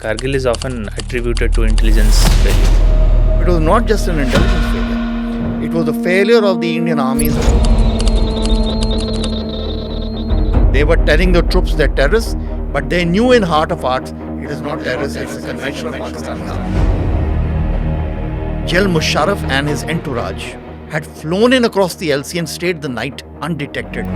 Kargil is often attributed to intelligence failure. It was not just an intelligence failure. It was a failure of the Indian armies. They were telling the troops they're terrorists, but they knew in heart of hearts it is not terrorists, it's a conventional Pakistani army. General Musharraf and his entourage had flown in across the LC and stayed the night undetected.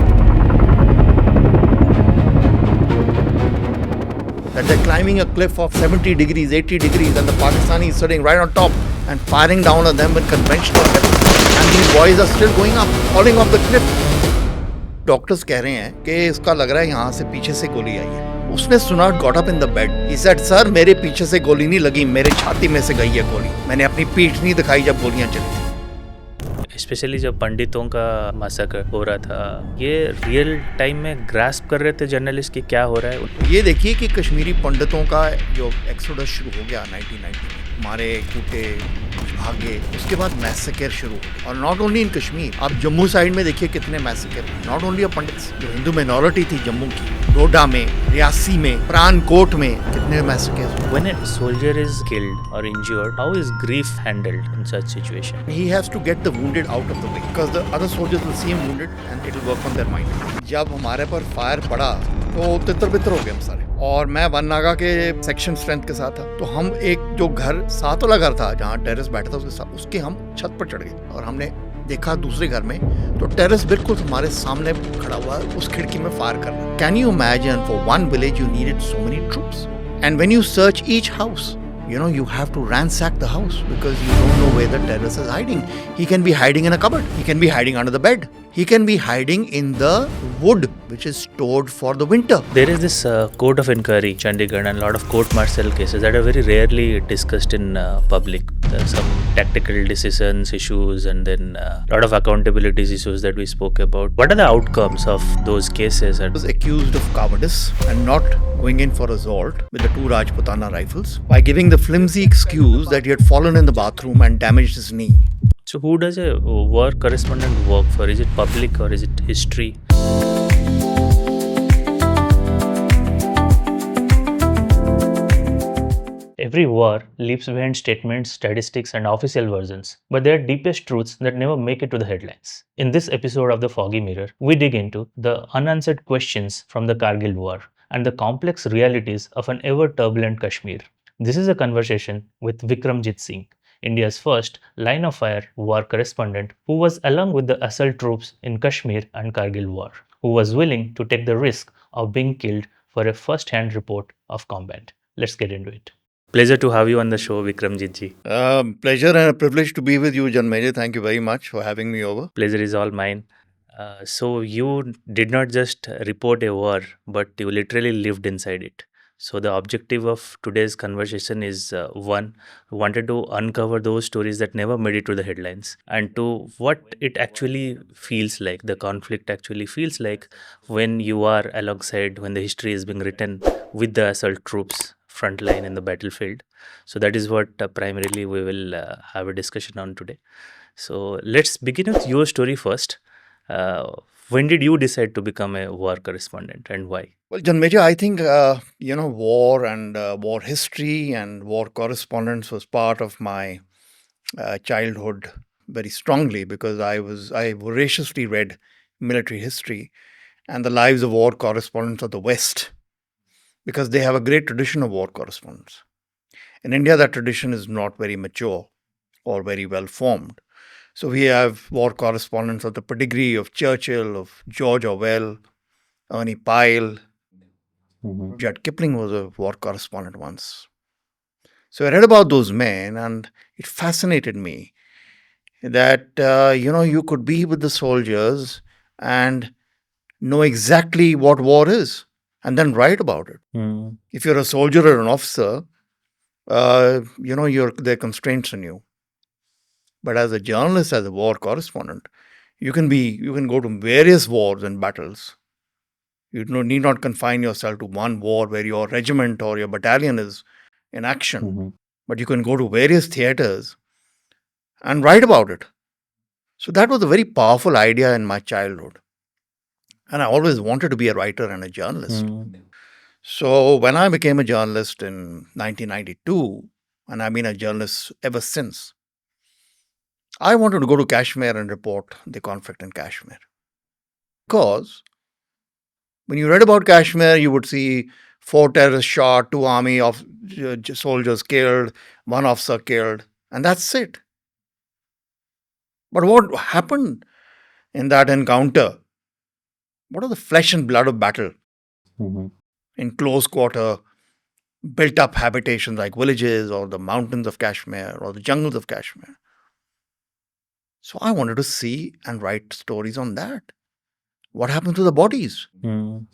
That they're climbing a cliff of 70 degrees, 80 degrees, and the Pakistani is sitting right on top and firing down on them with conventional weapons. And these boys are still going up, falling off the cliff. Doctors कह रहे हैं कि इसका लग रहा है यहाँ से पीछे से गोली आई है. उसने सुना, got up in the bed. He said, sir मेरे पीछे से गोली नहीं लगी, मेरे छाती में से गई है गोली. मैंने अपनी पीठ नहीं दिखाई जब गोलियां चली. स्पेशली जब पंडितों का मैसेकर हो रहा था, ये रियल टाइम में ग्रास्प कर रहे थे जर्नलिस्ट कि क्या हो रहा है. ये देखिए कि कश्मीरी पंडितों का जो एक्सोडस शुरू हो गया 1990 में, मारे कूटे कुछ भागे, उसके बाद मैसेकर शुरू हो. और नॉट ओनली इन कश्मीर, आप जम्मू साइड में देखिए कितने मैसेकर. नॉट ओनली पंडित्स, जो हिंदू मिनॉरिटी थी जम्मू की, डोडा में, रियासी में, पठानकोट में कितने massacre. When a soldier is killed or injured, how is grief handled in such situation? He has to get the wounded out of the way because the other soldiers will see him wounded and it will work on their mind. जब हमारे पर fire पड़ा तो तितर बितर हो गए हम सारे. और मैं वन नागा के सेक्शन स्ट्रेंथ के साथ था, तो हम एक जो घर साथ वाला घर था जहाँ टेरेस बैठा था उसके साथ, उसके हम छत पर चढ़ गए और हमने देखा दूसरे घर में तो टेरेस बिल्कुल हमारे सामने खड़ा हुआ है, उस खिड़की में फायर कर रहा है. Can you imagine for one village you needed so many troops and when you search each house, you have to ransack the house because you don't know where the terrorist is hiding. He can be hiding in a cupboard. He can be hiding under the bed. He can be hiding in the wood which is stored for the winter. There is this court of inquiry, Chandigarh, and a lot of court-martial cases that are very rarely discussed in public. There are some tactical decisions issues and then a lot of accountability issues that we spoke about. What are the outcomes of those cases? He was accused of cowardice and not going in for assault with the two Rajputana rifles by giving the flimsy excuse that he had fallen in the bathroom and damaged his knee. So who does a war correspondent work for? Is it public or is it history? Every war leaves behind statements, statistics, and official versions, but they are deepest truths that never make it to the headlines. In this episode of The Foggy Mirror, we dig into the unanswered questions from the Kargil War and the complex realities of an ever-turbulent Kashmir. This is a conversation with Vikramjit Singh, India's first line-of-fire war correspondent who was along with the assault troops in Kashmir and Kargil War, who was willing to take the risk of being killed for a first-hand report of combat. Let's get into it. Pleasure to have you on the show, Vikramjit ji. Pleasure and a privilege to be with you, Janmejit. Thank you very much for having me over. Pleasure is all mine. So you did not just report a war, but you literally lived inside it. So the objective of today's conversation is one, wanted to uncover those stories that never made it to the headlines, and two, what it actually feels like, the conflict actually feels like when you are alongside, when the history is being written with the assault troops frontline in the battlefield. So that is what primarily we will have a discussion on today. So let's begin with your story first. When did you decide to become a war correspondent and why? Well, Janmejit, I think, war and war history and war correspondence was part of my childhood very strongly because I voraciously read military history and the lives of war correspondents of the West because they have a great tradition of war correspondence. In India, that tradition is not very mature or very well formed. So we have war correspondents of the pedigree of Churchill, of George Orwell, Ernie Pyle. Rudyard Kipling was a war correspondent once. So I read about those men and it fascinated me that, you could be with the soldiers and know exactly what war is and then write about it. If you're a soldier or an officer, there are constraints on you. But as a journalist, as a war correspondent, you can go to various wars and battles. You need not confine yourself to one war where your regiment or your battalion is in action. But you can go to various theaters and write about it. So that was a very powerful idea in my childhood. And I always wanted to be a writer and a journalist. So when I became a journalist in 1992, and I've been a journalist ever since, I wanted to go to Kashmir and report the conflict in Kashmir. Because when you read about Kashmir, you would see 4 terrorists shot, 2 army of soldiers killed, 1 officer killed, and that's it. But what happened in that encounter? What are the flesh and blood of battle Mm-hmm. in close quarter, built up habitations like villages or the mountains of Kashmir or the jungles of Kashmir? So I wanted to see and write stories on that. What happened to the bodies? Mm-hmm.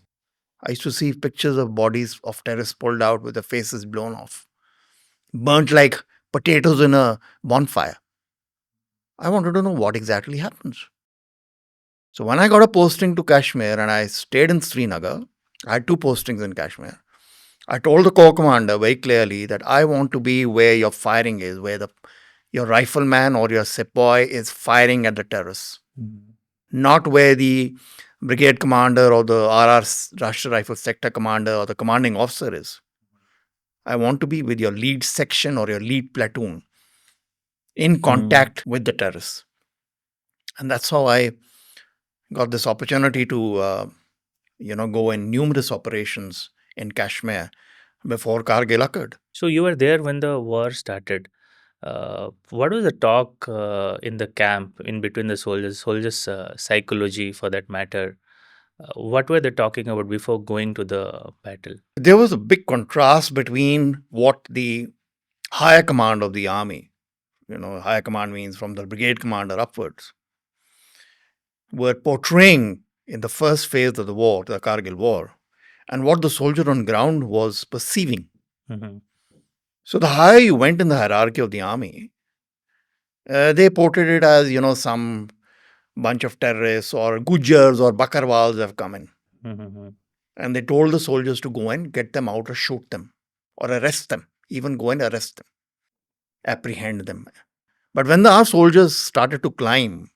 I used to see pictures of bodies of terrorists pulled out with their faces blown off, burnt like potatoes in a bonfire. I wanted to know what exactly happens. So when I got a posting to Kashmir and I stayed in Srinagar, I had 2 postings in Kashmir. I told the corps commander very clearly that I want to be where your firing is, where your rifleman or your sepoy is firing at the terrorists, not where the brigade commander or the RR Rashtra Rifle sector commander or the commanding officer is. I want to be with your lead section or your lead platoon in contact with the terrorists. And that's how I got this opportunity to, go in numerous operations in Kashmir before Kargil occurred. So you were there when the war started. What was the talk in the camp in between the soldiers' psychology for that matter? What were they talking about before going to the battle? There was a big contrast between what the higher command of the army, higher command means from the brigade commander upwards, were portraying in the first phase of the war, the Kargil war, and what the soldier on ground was perceiving. Mm-hmm. So the higher you went in the hierarchy of the army, they portrayed it as, some bunch of terrorists or Gujars or Bakarwals have come in. Mm-hmm. And they told the soldiers to go and get them out or shoot them or arrest them, even go and arrest them, apprehend them. But when our soldiers started to climb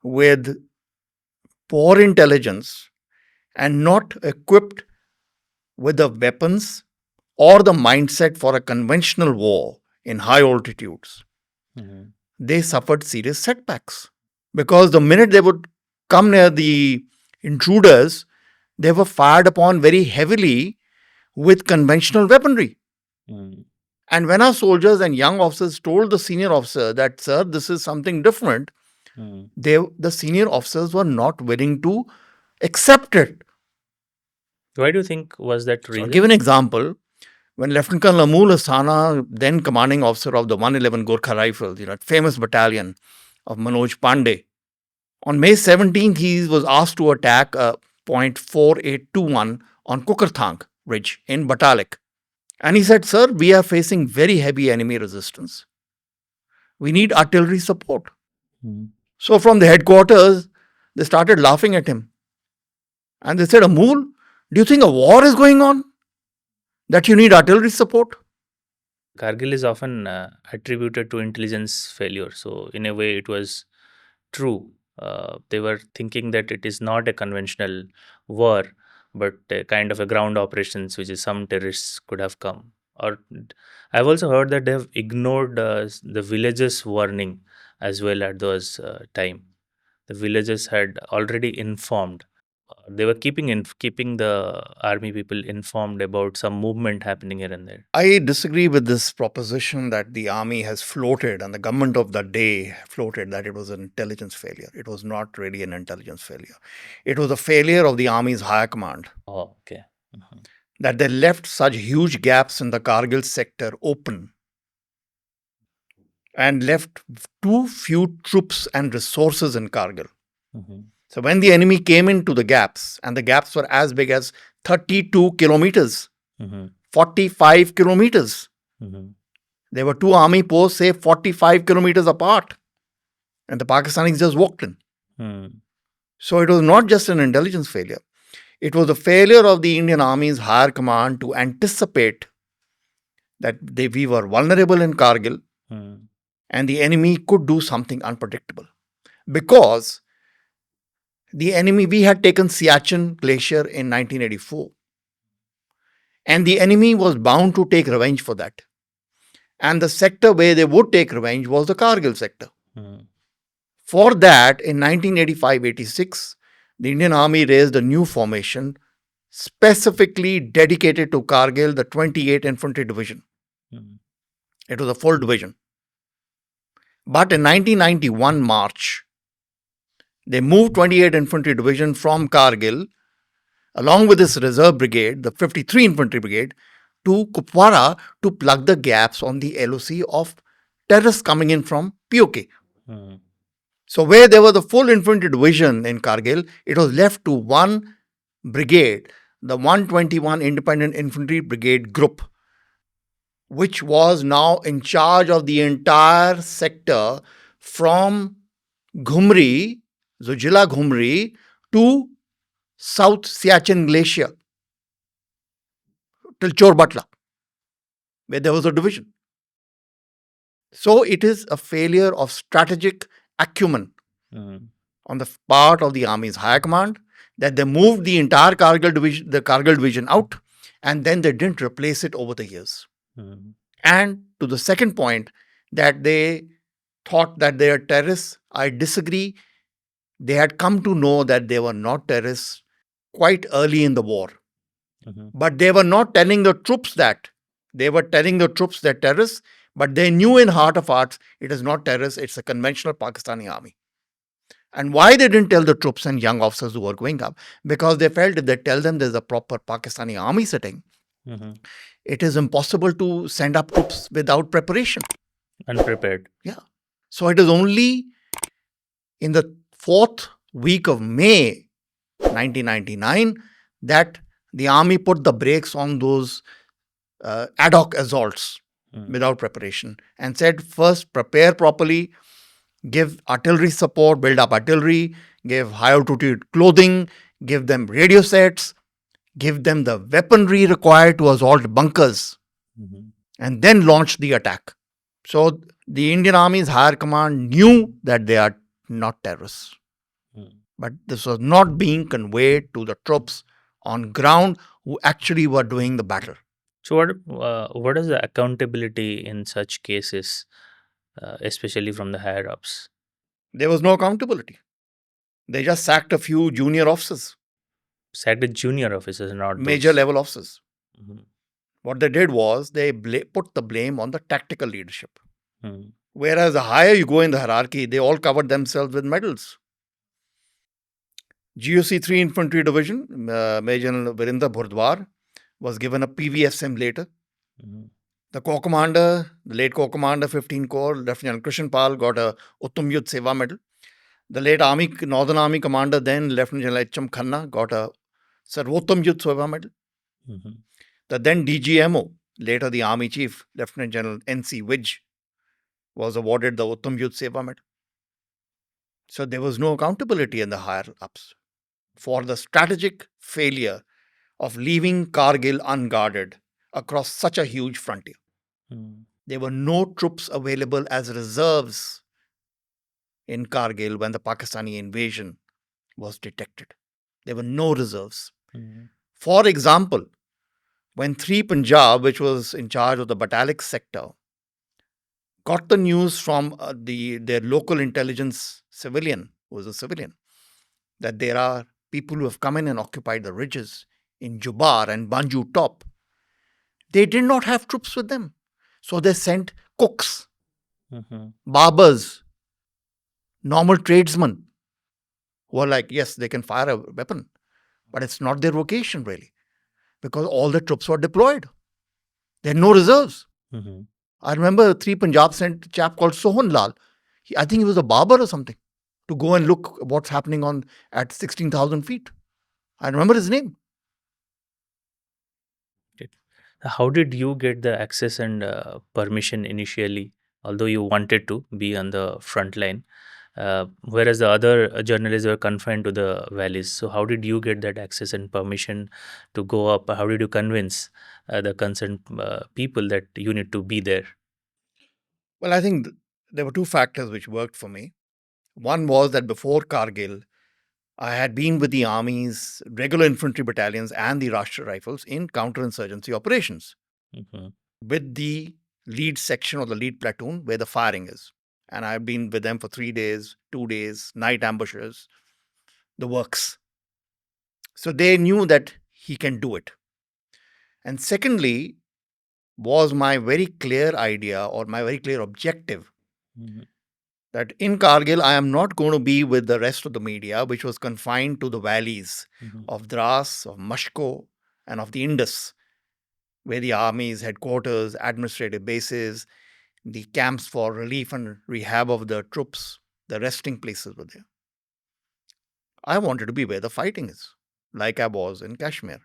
with poor intelligence and not equipped with the weapons or the mindset for a conventional war in high altitudes, Mm-hmm. they suffered serious setbacks. Because the minute they would come near the intruders, they were fired upon very heavily with conventional weaponry. Mm-hmm. And when our soldiers and young officers told the senior officer that, sir, this is something different, the senior officers were not willing to accept it. Why do you think was that So I'll reason? give an example. When Lieutenant Colonel Amul Asthana, then commanding officer of the 111 Gorkha Rifles, famous battalion of Manoj Pandey, on May 17th, he was asked to attack point 4821 on Kukarthang Ridge in Batalik. And he said, sir, we are facing very heavy enemy resistance. We need artillery support. Mm-hmm. So from the headquarters, they started laughing at him. And they said, Amul, do you think a war is going on? That you need artillery support? Kargil is often attributed to intelligence failure. So, in a way, it was true. They were thinking that it is not a conventional war, but a kind of a ground operations, which is some terrorists could have come. Or I've also heard that they have ignored the villagers' warning as well at those time. The villagers had already informed. They were keeping the army people informed about some movement happening here and there. I disagree with this proposition that the army has floated and the government of that day floated that it was an intelligence failure. It was not really an intelligence failure. It was a failure of the army's higher command. Oh, okay. Mm-hmm. That they left such huge gaps in the Kargil sector open and left too few troops and resources in Kargil. Mm-hmm. So when the enemy came into the gaps, and the gaps were as big as 32 kilometers, 45 kilometers. There were 2 army posts, say 45 kilometers apart. And the Pakistanis just walked in. So it was not just an intelligence failure. It was a failure of the Indian Army's higher command to anticipate that we were vulnerable in Kargil and the enemy could do something unpredictable. Because the enemy, we had taken Siachen Glacier in 1984. And the enemy was bound to take revenge for that. And the sector where they would take revenge was the Kargil sector. Mm. For that, in 1985-86, the Indian Army raised a new formation specifically dedicated to Kargil, the 28th Infantry Division. Mm. It was a full division. But in 1991 March, they moved 28th Infantry Division from Kargil, along with this reserve brigade, the 53 Infantry Brigade, to Kupwara to plug the gaps on the LOC of terrorists coming in from POK. Mm. So where there was a full infantry division in Kargil, it was left to one brigade, the 121 Independent Infantry Brigade Group, which was now in charge of the entire sector from Ghumri, Zujila Ghumri, to South Siachen Glacier till Chorbatla, where there was a division. So it is a failure of strategic acumen Mm. on the part of the Army's higher command that they moved the entire Kargil division out, and then they didn't replace it over the years. Mm. And to the second point, that they thought that they are terrorists, I disagree. They had come to know that they were not terrorists quite early in the war. Mhm. But they were not telling the troops that. They were telling the troops they're terrorists, but they knew in heart of hearts it is not terrorists, it's a conventional Pakistani army. And why they didn't tell the troops and young officers who were going up? Because they felt if they tell them there's a proper Pakistani army sitting, Mhm. it is impossible to send up troops without preparation. Unprepared. Yeah. So it is only in the fourth week of May 1999 that the army put the brakes on those ad hoc assaults Mm. without preparation and said, first, prepare properly, give artillery support, build up artillery, give high altitude clothing, give them radio sets, give them the weaponry required to assault bunkers, Mhm. and then launch the attack. So the Indian Army's higher command knew that they are not terrorists. Mm. But this was not being conveyed to the troops on ground who actually were doing the battle. So what is the accountability in such cases, especially from the higher ups? There was no accountability. They just sacked a few junior officers, Sacked the junior officers, not major those. level officers. Mhm. What they did was they put the blame on the tactical leadership. Mm. Whereas the higher you go in the hierarchy, they all covered themselves with medals. GOC 3 Infantry Division, Major General Virinder Bhurdwar, was given a PVSM later. Mhm. The corps commander, the late corps commander, 15 Corps, Lieutenant Krishan Pal, got a Uttam Yudh Seva Medal. The late Northern Army commander, then Lieutenant General H.M. Khanna, got a Sarvottam Yudh Seva Medal. Mhm. The then DGMO, later the Army Chief, Lieutenant General N.C. Widge, was awarded the Uttam Yudh Seva Medal. So there was no accountability in the higher ups for the strategic failure of leaving Kargil unguarded across such a huge frontier. Mm. There were no troops available as reserves in Kargil when the Pakistani invasion was detected. There were no reserves. Mm. For example, when 3 Punjab, which was in charge of the Batalik sector, got the news from their local intelligence civilian, who was a civilian, that there are people who have come in and occupied the ridges in Jubar and Banju Top, they did not have troops with them. So they sent cooks, Mhm. barbers, normal tradesmen who are like, yes, they can fire a weapon, but it's not their vocation really, because all the troops were deployed. They had no reserves. Mhm. I remember 3 Punjab sent a chap called Sohan Lal. I think he was a barber or something, to go and look what's happening on at 16,000 feet. I remember his name. Great. How did you get the access and permission initially, although you wanted to be on the front line, whereas the other journalists were confined to the valleys? So, how did you get that access and permission to go up? How did you convince the concerned people that you need to be there? Well, I think there were two factors which worked for me. One was that before Kargil, I had been with the army's regular infantry battalions and the Rashtriya Rifles in counterinsurgency operations Mhm. with the lead section or the lead platoon where the firing is. And I've been with them for 3 days, 2 days, night ambushes, the works. So they knew that he can do it. And secondly, was my very clear idea or my very clear objective Mhm. that in Kargil, I am not going to be with the rest of the media, which was confined to the valleys Mhm. of Dras, of Mashko, and of the Indus, where the army's headquarters, administrative bases, the camps for relief and rehab of the troops, the resting places were there. I wanted to be where the fighting is, like I was in Kashmir.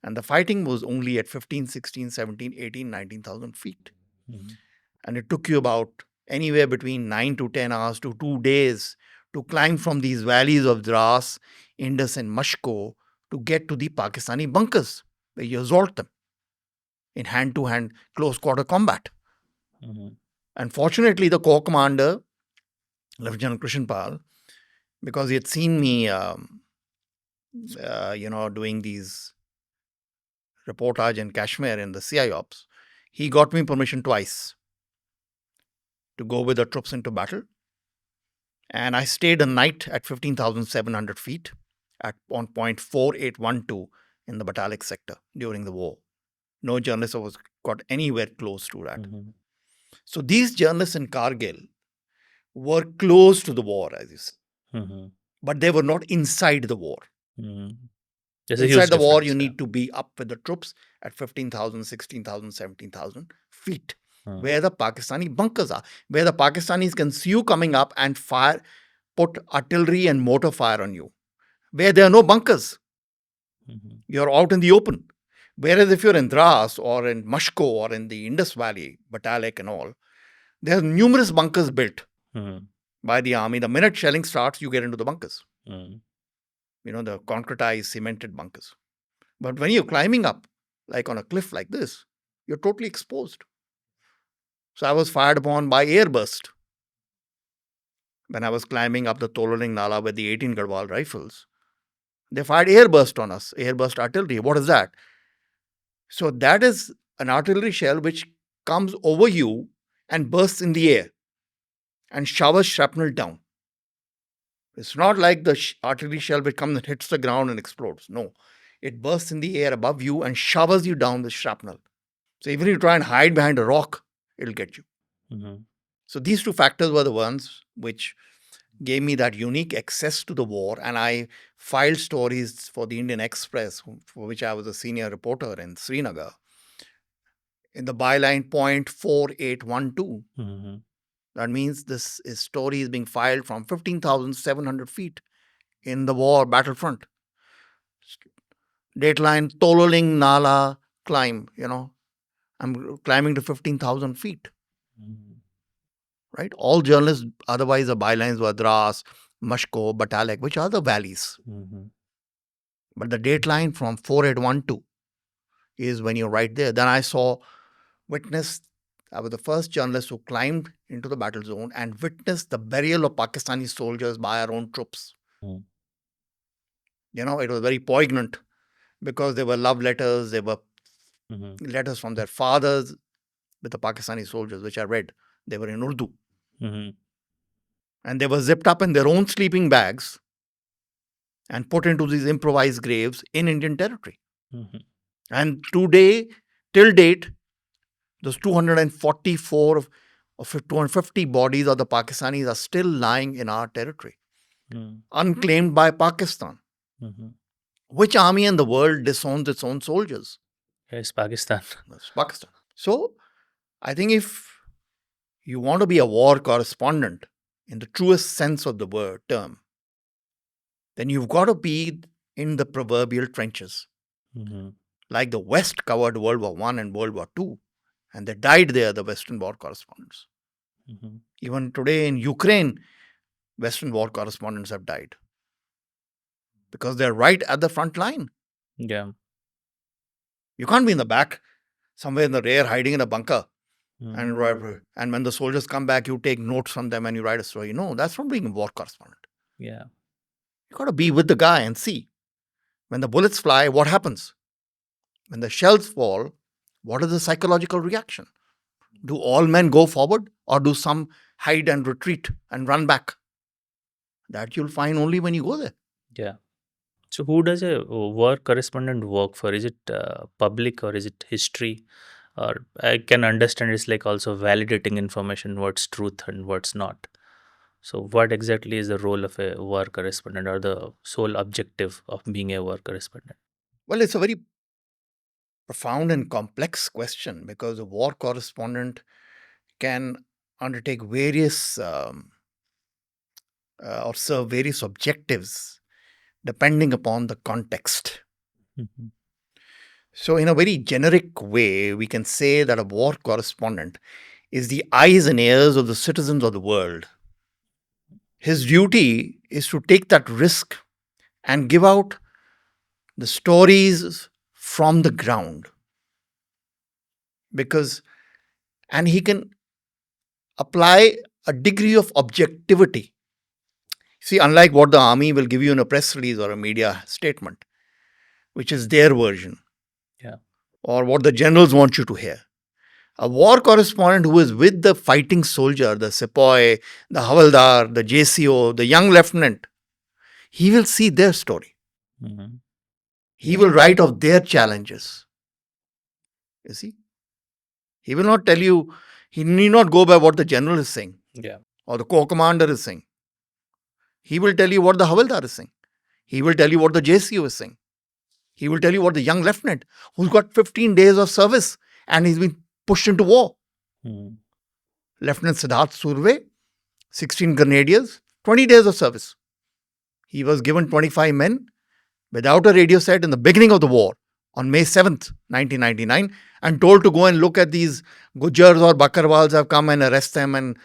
And the fighting was only at 15, 16, 17, 18, 19,000 feet. Mhm. And it took you about anywhere between 9 to 10 hours to 2 days to climb from these valleys of Dras, Indus, and Mashko to get to the Pakistani bunkers where you assault them in hand to hand close quarter combat. Mhm. And fortunately, the corps commander, Lieutenant Krishnpal, because he had seen me, doing these reportage in Kashmir in the CI ops, he got me permission twice to go with the troops into battle. And I stayed a night at 15,700 feet on point 4812 in the Batalik sector during the war. No journalist was got anywhere close to that. Mhm. So these journalists in Kargil were close to the war, as you say, Mhm. but they were not inside the war. Mhm. There's a huge Inside the war, you difference. Yeah. need to be up with the troops at 15,000, 16,000, 17,000 feet, Mhm. where the Pakistani bunkers are, where the Pakistanis can see you coming up and fire, put artillery and mortar fire on you, where there are no bunkers. Mhm. You're out in the open. Whereas if you're in Dras or in Mashko or in the Indus Valley, Batalik and all, there are numerous bunkers built Mhm. by the army. The minute shelling starts, you get into the bunkers. Mhm. The concretized, cemented bunkers. But when you're climbing up, like on a cliff like this, you're totally exposed. So I was fired upon by airburst when I was climbing up the Tololing Nala with the 18 Garhwal rifles. They fired airburst on us, airburst artillery. What is that? So that is an artillery shell which comes over you and bursts in the air and showers shrapnel down. It's not like the artillery shell which comes and hits the ground and explodes. No, it bursts in the air above you and showers you down with shrapnel. So even if you try and hide behind a rock, it'll get you. Mhm. So these two factors were the ones which gave me that unique access to the war. And I filed stories for the Indian Express, for which I was a senior reporter in Srinagar, in the byline point 4812. Mhm. That means story is being filed from 15,700 feet in the war battlefront. Dateline Tololing Nala climb, I'm climbing to 15,000 feet, Mhm. right? All journalists otherwise the bylines were Dras, Mashko, Batalik, which are the valleys. Mhm. But the dateline from 4812 is when you're right there. Then witnessed, I was the first journalist who climbed into the battle zone and witnessed the burial of Pakistani soldiers by our own troops. Mhm. It was very poignant because there were love letters, there were Mhm. letters from their fathers with the Pakistani soldiers, which I read. They were in Urdu. Mhm. And they were zipped up in their own sleeping bags and put into these improvised graves in Indian territory. Mhm. And today, till date, those 244 of 250 bodies of the Pakistanis are still lying in our territory, Mhm. unclaimed by Pakistan. Mhm. Which army in the world disowns its own soldiers? Yes, Pakistan. That's Pakistan. So I think if you want to be a war correspondent in the truest sense of the word term, then you've got to be in the proverbial trenches. Mhm. Like the West covered World War I and World War II, and they died there, the Western war correspondents. Mhm. Even today in Ukraine, Western war correspondents have died because they're right at the front line. Yeah. You can't be in the back, somewhere in the rear, hiding in a bunker. Mhm. And when the soldiers come back, you take notes from them and you write a story. No, that's not being a war correspondent. Yeah. You got to be with the guy and see. When the bullets fly, what happens? When the shells fall, what is the psychological reaction? Do all men go forward or do some hide and retreat and run back? That you'll find only when you go there. Yeah. So who does a war correspondent work for? Is it public or is it history? Or I can understand it's like also validating information, what's truth and what's not. So what exactly is the role of a war correspondent or the sole objective of being a war correspondent? Well, it's a very profound and complex question because a war correspondent can undertake various or serve various objectives depending upon the context. Mhm. So, in a very generic way, we can say that a war correspondent is the eyes and ears of the citizens of the world. His duty is to take that risk and give out the stories from the ground because, and he can apply a degree of objectivity. See, unlike what the army will give you in a press release or a media statement, which is their version, Yeah. or what the generals want you to hear. A war correspondent who is with the fighting soldier, the sepoy, the havaldar, the JCO, the young lieutenant, he will see their story. Mhm. He will write of their challenges. You see? He will not tell you, he need not go by what the general is saying Yeah. or the corps commander is saying. He will tell you what the havaldar is saying. He will tell you what the JCO is saying. He will tell you what the young lieutenant who's got 15 days of service and he's been pushed into war. Mhm. Lieutenant Siddharth Surve, 16 grenadiers, 20 days of service. He was given 25 men without a radio set in the beginning of the war on May 7th, 1999, and told to go and look at these Gujars or Bakarwals have come and arrest them and,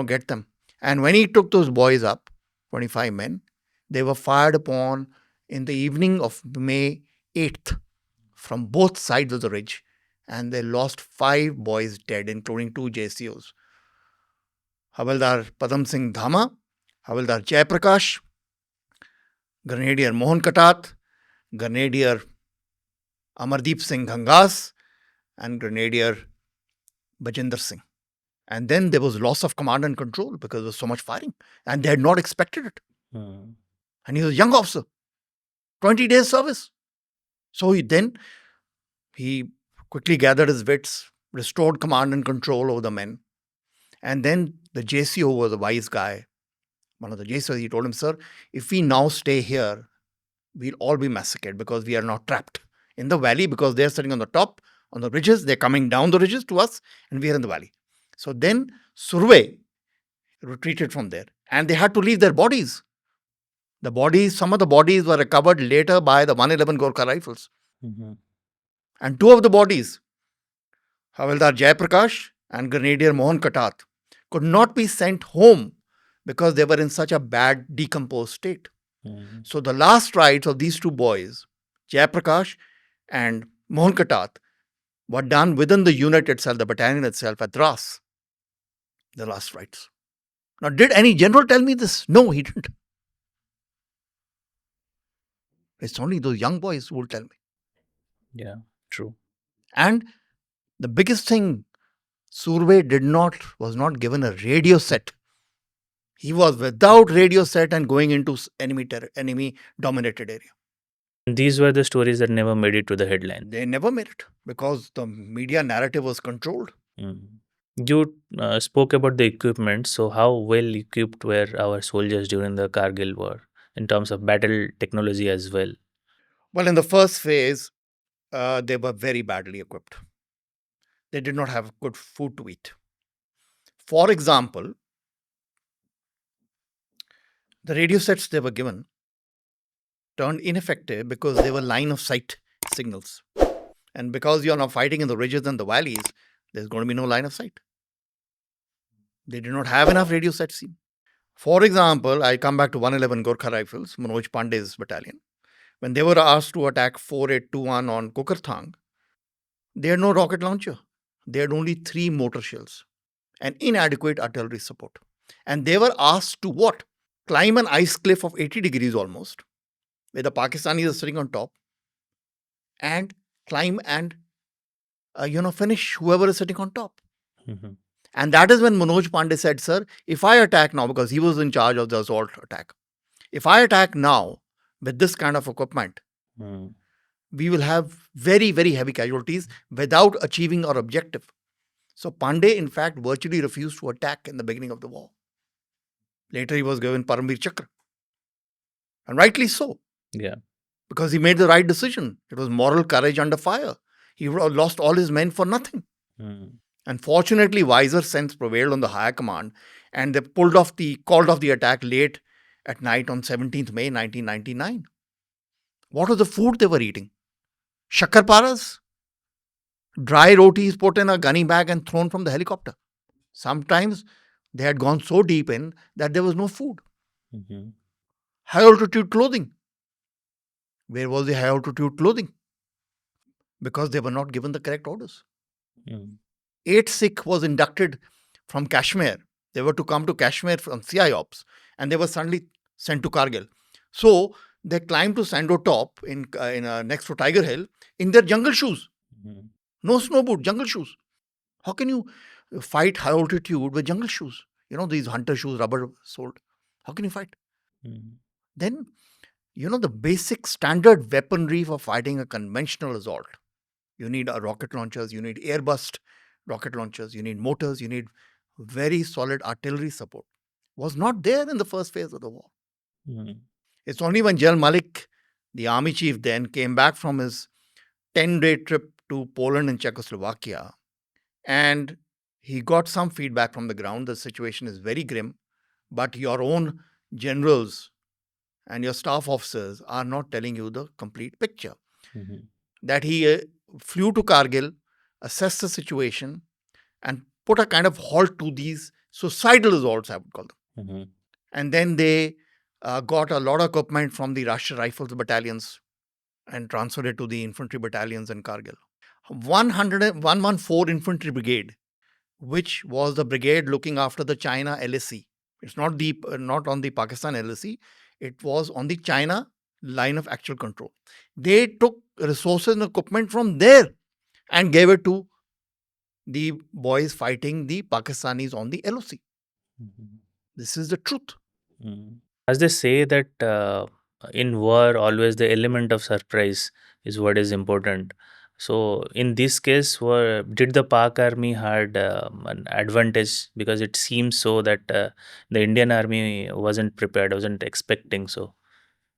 get them. And when he took those boys up, 25 men, they were fired upon in the evening of May 8th from both sides of the ridge. And they lost 5 boys dead, including 2 JCOs. Havaldar Padam Singh Dhama, Havaldar Jayaprakash, Grenadier Mohan Katat, Grenadier Amardeep Singh Ghangas, and Grenadier Bajinder Singh. And then there was loss of command and control because there was so much firing. And they had not expected it. Mhm. And he was a young officer, 20 days service. So he quickly gathered his wits, restored command and control over the men. And then the JCO was a wise guy. One of the JCOs, he told him, sir, if we now stay here, we'll all be massacred because we are now trapped in the valley because they're sitting on the top, on the ridges, they're coming down the ridges to us, and we are in the valley. So then Surve retreated from there and they had to leave their bodies. Some of the bodies were recovered later by the 111 Gorkha Rifles. Mhm. And 2 of the bodies, Havildar Jayaprakash and Grenadier Mohan Katat, could not be sent home because they were in such a bad, decomposed state. Mhm. So the last rites of these 2 boys, Jayaprakash and Mohan Katat, were done within the unit itself, the battalion itself at Dras. The last rites. Now, did any general tell me this? No, he didn't. It's only those young boys who will tell me. Yeah. True. And the biggest thing, Surve was not given a radio set. He was without radio set and going into enemy dominated area. These were the stories that never made it to the headline. They never made it because the media narrative was controlled. Mhm. You spoke about the equipment. So, how well equipped were our soldiers during the Kargil war in terms of battle technology as well? Well, in the first phase, they were very badly equipped. They did not have good food to eat. For example, the radio sets they were given turned ineffective because they were line of sight signals. And because you're now fighting in the ridges and the valleys, there's going to be no line of sight. They did not have enough radio sets. For example, I come back to 111 Gorkha Rifles, Manoj Pandey's battalion. When they were asked to attack 4821 on Kukarthang, they had no rocket launcher. They had only 3 mortar shells and inadequate artillery support. And they were asked to what? climb an ice cliff of 80 degrees almost, where the Pakistanis are sitting on top, and climb and finish whoever is sitting on top. Mhm. And that is when Manoj Pandey said, sir, if I attack now, because he was in charge of the assault attack, if I attack now with this kind of equipment, Mm. we will have very, very heavy casualties without achieving our objective. So Pandey, in fact, virtually refused to attack in the beginning of the war. Later, he was given Paramveer Chakra. And rightly so, Yeah. because he made the right decision. It was moral courage under fire. He would have lost all his men for nothing. Mm. And fortunately, wiser sense prevailed on the higher command, and they called off the attack late at night on 17th May 1999. What was the food they were eating? Shakkarparas, dry rotis put in a gunny bag and thrown from the helicopter. Sometimes they had gone so deep in that there was no food. Mhm. High altitude clothing. Where was the high altitude clothing? Because they were not given the correct orders. Mm. 8 Sikh was inducted from Kashmir. They were to come to Kashmir from CIOPS, and they were suddenly sent to Kargil. So they climbed to Sando Top next to Tiger Hill in their jungle shoes. Mhm. No snow boot, jungle shoes. How can you fight high altitude with jungle shoes? These hunter shoes, rubber soled. How can you fight? Mm. Then, the basic standard weaponry for fighting a conventional assault. You need rocket launchers, you need airburst rocket launchers, you need motors, you need very solid artillery support. Was not there in the first phase of the war. Mm. It's only when General Malik, the army chief then, came back from his 10-day trip to Poland and Czechoslovakia, and he got some feedback from the ground. The situation is very grim, but your own generals and your staff officers are not telling you the complete picture. Mhm. That he flew to Kargil, assessed the situation, and put a kind of halt to these suicidal assaults, I would call them. Mhm. And then they got a lot of equipment from the Rashtriya Rifles battalions and transferred it to the infantry battalions in Kargil. 114 Infantry Brigade, which was the brigade looking after the China LSC. It's not on the Pakistan LSC. It was on the China line of actual control. They took resources and equipment from there and gave it to the boys fighting the Pakistanis on the LOC. Mhm. This is the truth. Mm. As they say that in war, always the element of surprise is what is important. So in this case, did the Pak army had an advantage because it seems so that the Indian army wasn't prepared, wasn't expecting. So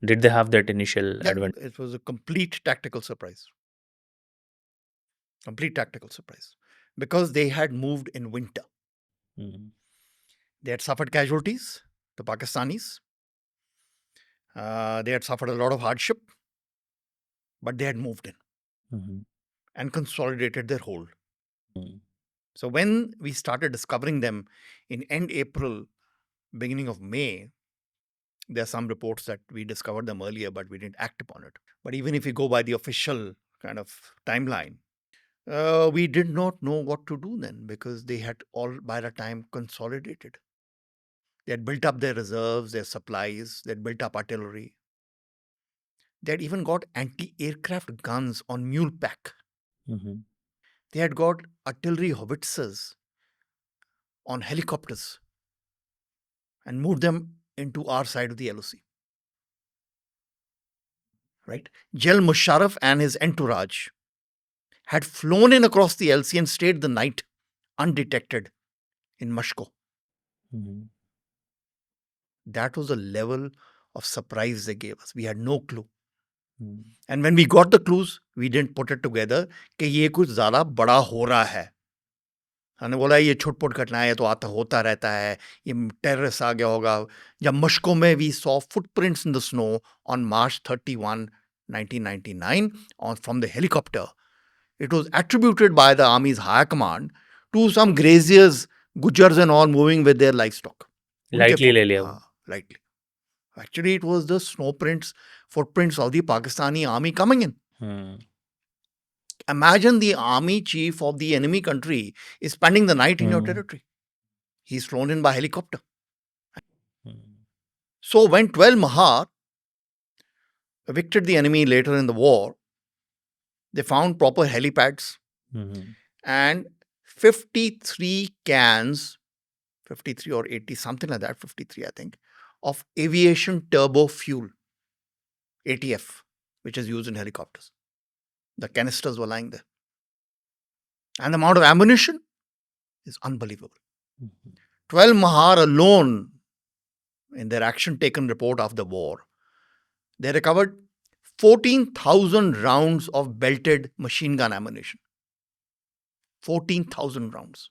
did they have that initial Yeah, advantage? it was a complete tactical surprise. Complete tactical surprise. Because they had moved in winter. Mm. They had suffered casualties, the Pakistanis. They had suffered a lot of hardship, but they had moved in Mhm. and consolidated their hold. Mm. So when we started discovering them in end April, beginning of May, there are some reports that we discovered them earlier, but we didn't act upon it. But even if we go by the official kind of timeline, we did not know what to do then because they had all by the time consolidated. They had built up their reserves, their supplies, they had built up artillery. They had even got anti aircraft guns on mule pack. Mhm. They had got artillery howitzers on helicopters and moved them into our side of the LOC. Right? Jal Musharraf and his entourage had flown in across the LC and stayed the night undetected in Mashko. Mhm. That was the level of surprise they gave us. We had no clue. Mm. And when we got the clues, we didn't put it together कि ये कुछ ज़्यादा बड़ा हो रहा है. हमने बोला ये छुटपुट घटनाएं है तो आता होता रहता है, ये टेररिस्ट आ गया होगा. जब मश्को में we saw footprints in the snow on March 31, 1999 from the helicopter. It was attributed by the army's higher command to some graziers, Gujars and all moving with their livestock. उनके Lightly ले लिया वो. lightly. Actually, it was the footprints of the Pakistani army coming in. Hmm. Imagine the army chief of the enemy country is spending the night in your Hmm. territory. He's flown in by helicopter. Hmm. So when 12 Mahar evicted the enemy later in the war, they found proper helipads Mhm. and 53 cans, 53 or 80, something like that, 53, I think, of aviation turbo fuel, ATF, which is used in helicopters. The canisters were lying there. And the amount of ammunition is unbelievable. Mhm. 12 Mahar alone, in their action taken report of the war, they recovered 14,000 rounds of belted machine gun ammunition. 14,000 rounds.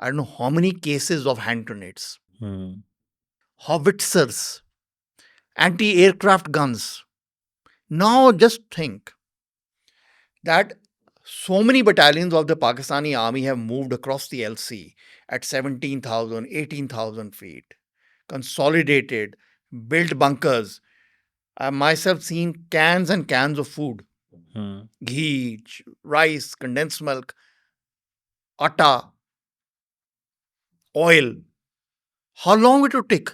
I don't know how many cases of hand grenades, Mhm. howitzers, anti aircraft guns. Now just think that so many battalions of the Pakistani army have moved across the LC at 17,000, 18,000 feet, consolidated, built bunkers. I myself seen cans and cans of food, Mhm. ghee, rice, condensed milk, atta, oil. How long it would take?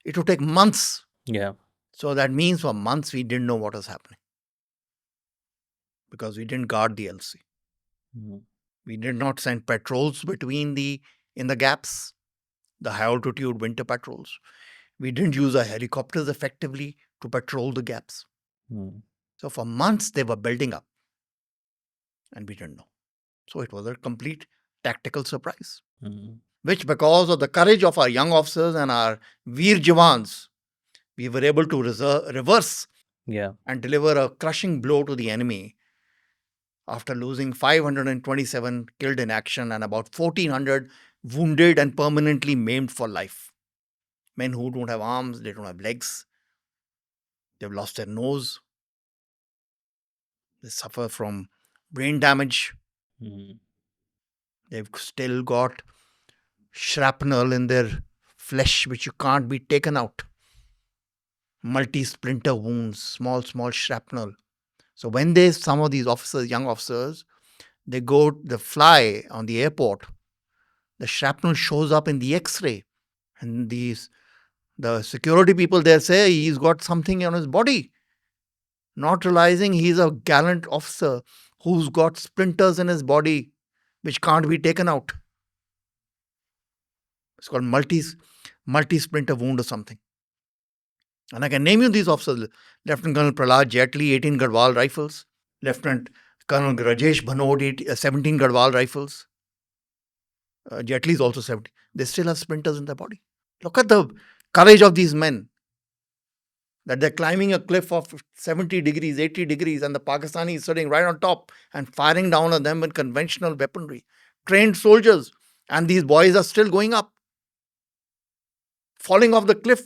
It would take months. Yeah. So that means for months we didn't know what was happening because we didn't guard the LC. Mhm. We did not send patrols in the gaps, the high altitude winter patrols. We didn't use our helicopters effectively to patrol the gaps. Mhm. So for months they were building up and we didn't know. So it was a complete tactical surprise, Mhm. which because of the courage of our young officers and our Veer Jawans, we were able to reverse Yeah. and deliver a crushing blow to the enemy after losing 527 killed in action and about 1,400 wounded and permanently maimed for life. Men who don't have arms, they don't have legs, they've lost their nose, they suffer from brain damage, Mhm. they've still got shrapnel in their flesh which you can't be taken out. Multi splinter wounds, small shrapnel. So when some of these officers, young officers, they fly on the airport, the shrapnel shows up in the X-ray, and the security people there say he's got something on his body, not realizing he's a gallant officer who's got splinters in his body which can't be taken out. It's called multi splinter wound or something. And I can name you these officers: Lieutenant Colonel Prahlad Jetli, 18 Garhwal rifles; Lieutenant Colonel Rajesh Bhanod, 17 Garhwal rifles. Jetli is also 70. They still have splinters in their body. Look at the courage of these men, that they're climbing a cliff of 70 degrees, 80 degrees, and the Pakistani is sitting right on top and firing down on them with conventional weaponry. Trained soldiers. And these boys are still going up, falling off the cliff.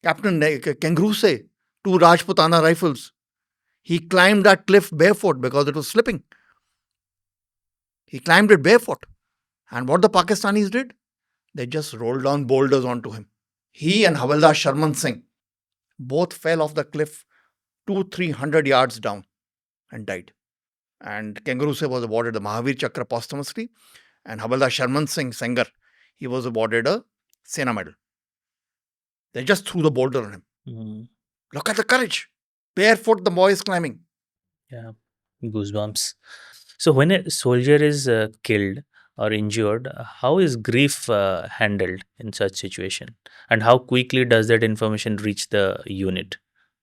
Captain Kengruse, 2 Rajputana rifles. He climbed that cliff barefoot because it was slipping. He climbed it barefoot. And what the Pakistanis did? They just rolled down boulders onto him. He and Havildar Sharman Singh both fell off the cliff 200-300 yards down and died. And Kengruse was awarded the Mahavir Chakra posthumously, and Havildar Sharman Singh Sengar, he was awarded a Sena medal. They just threw the boulder on him. Mhm. Look at the courage. Barefoot, the boy is climbing. Yeah. Goosebumps. So when a soldier is killed or injured, how is grief handled in such situation, and how quickly does that information reach the unit?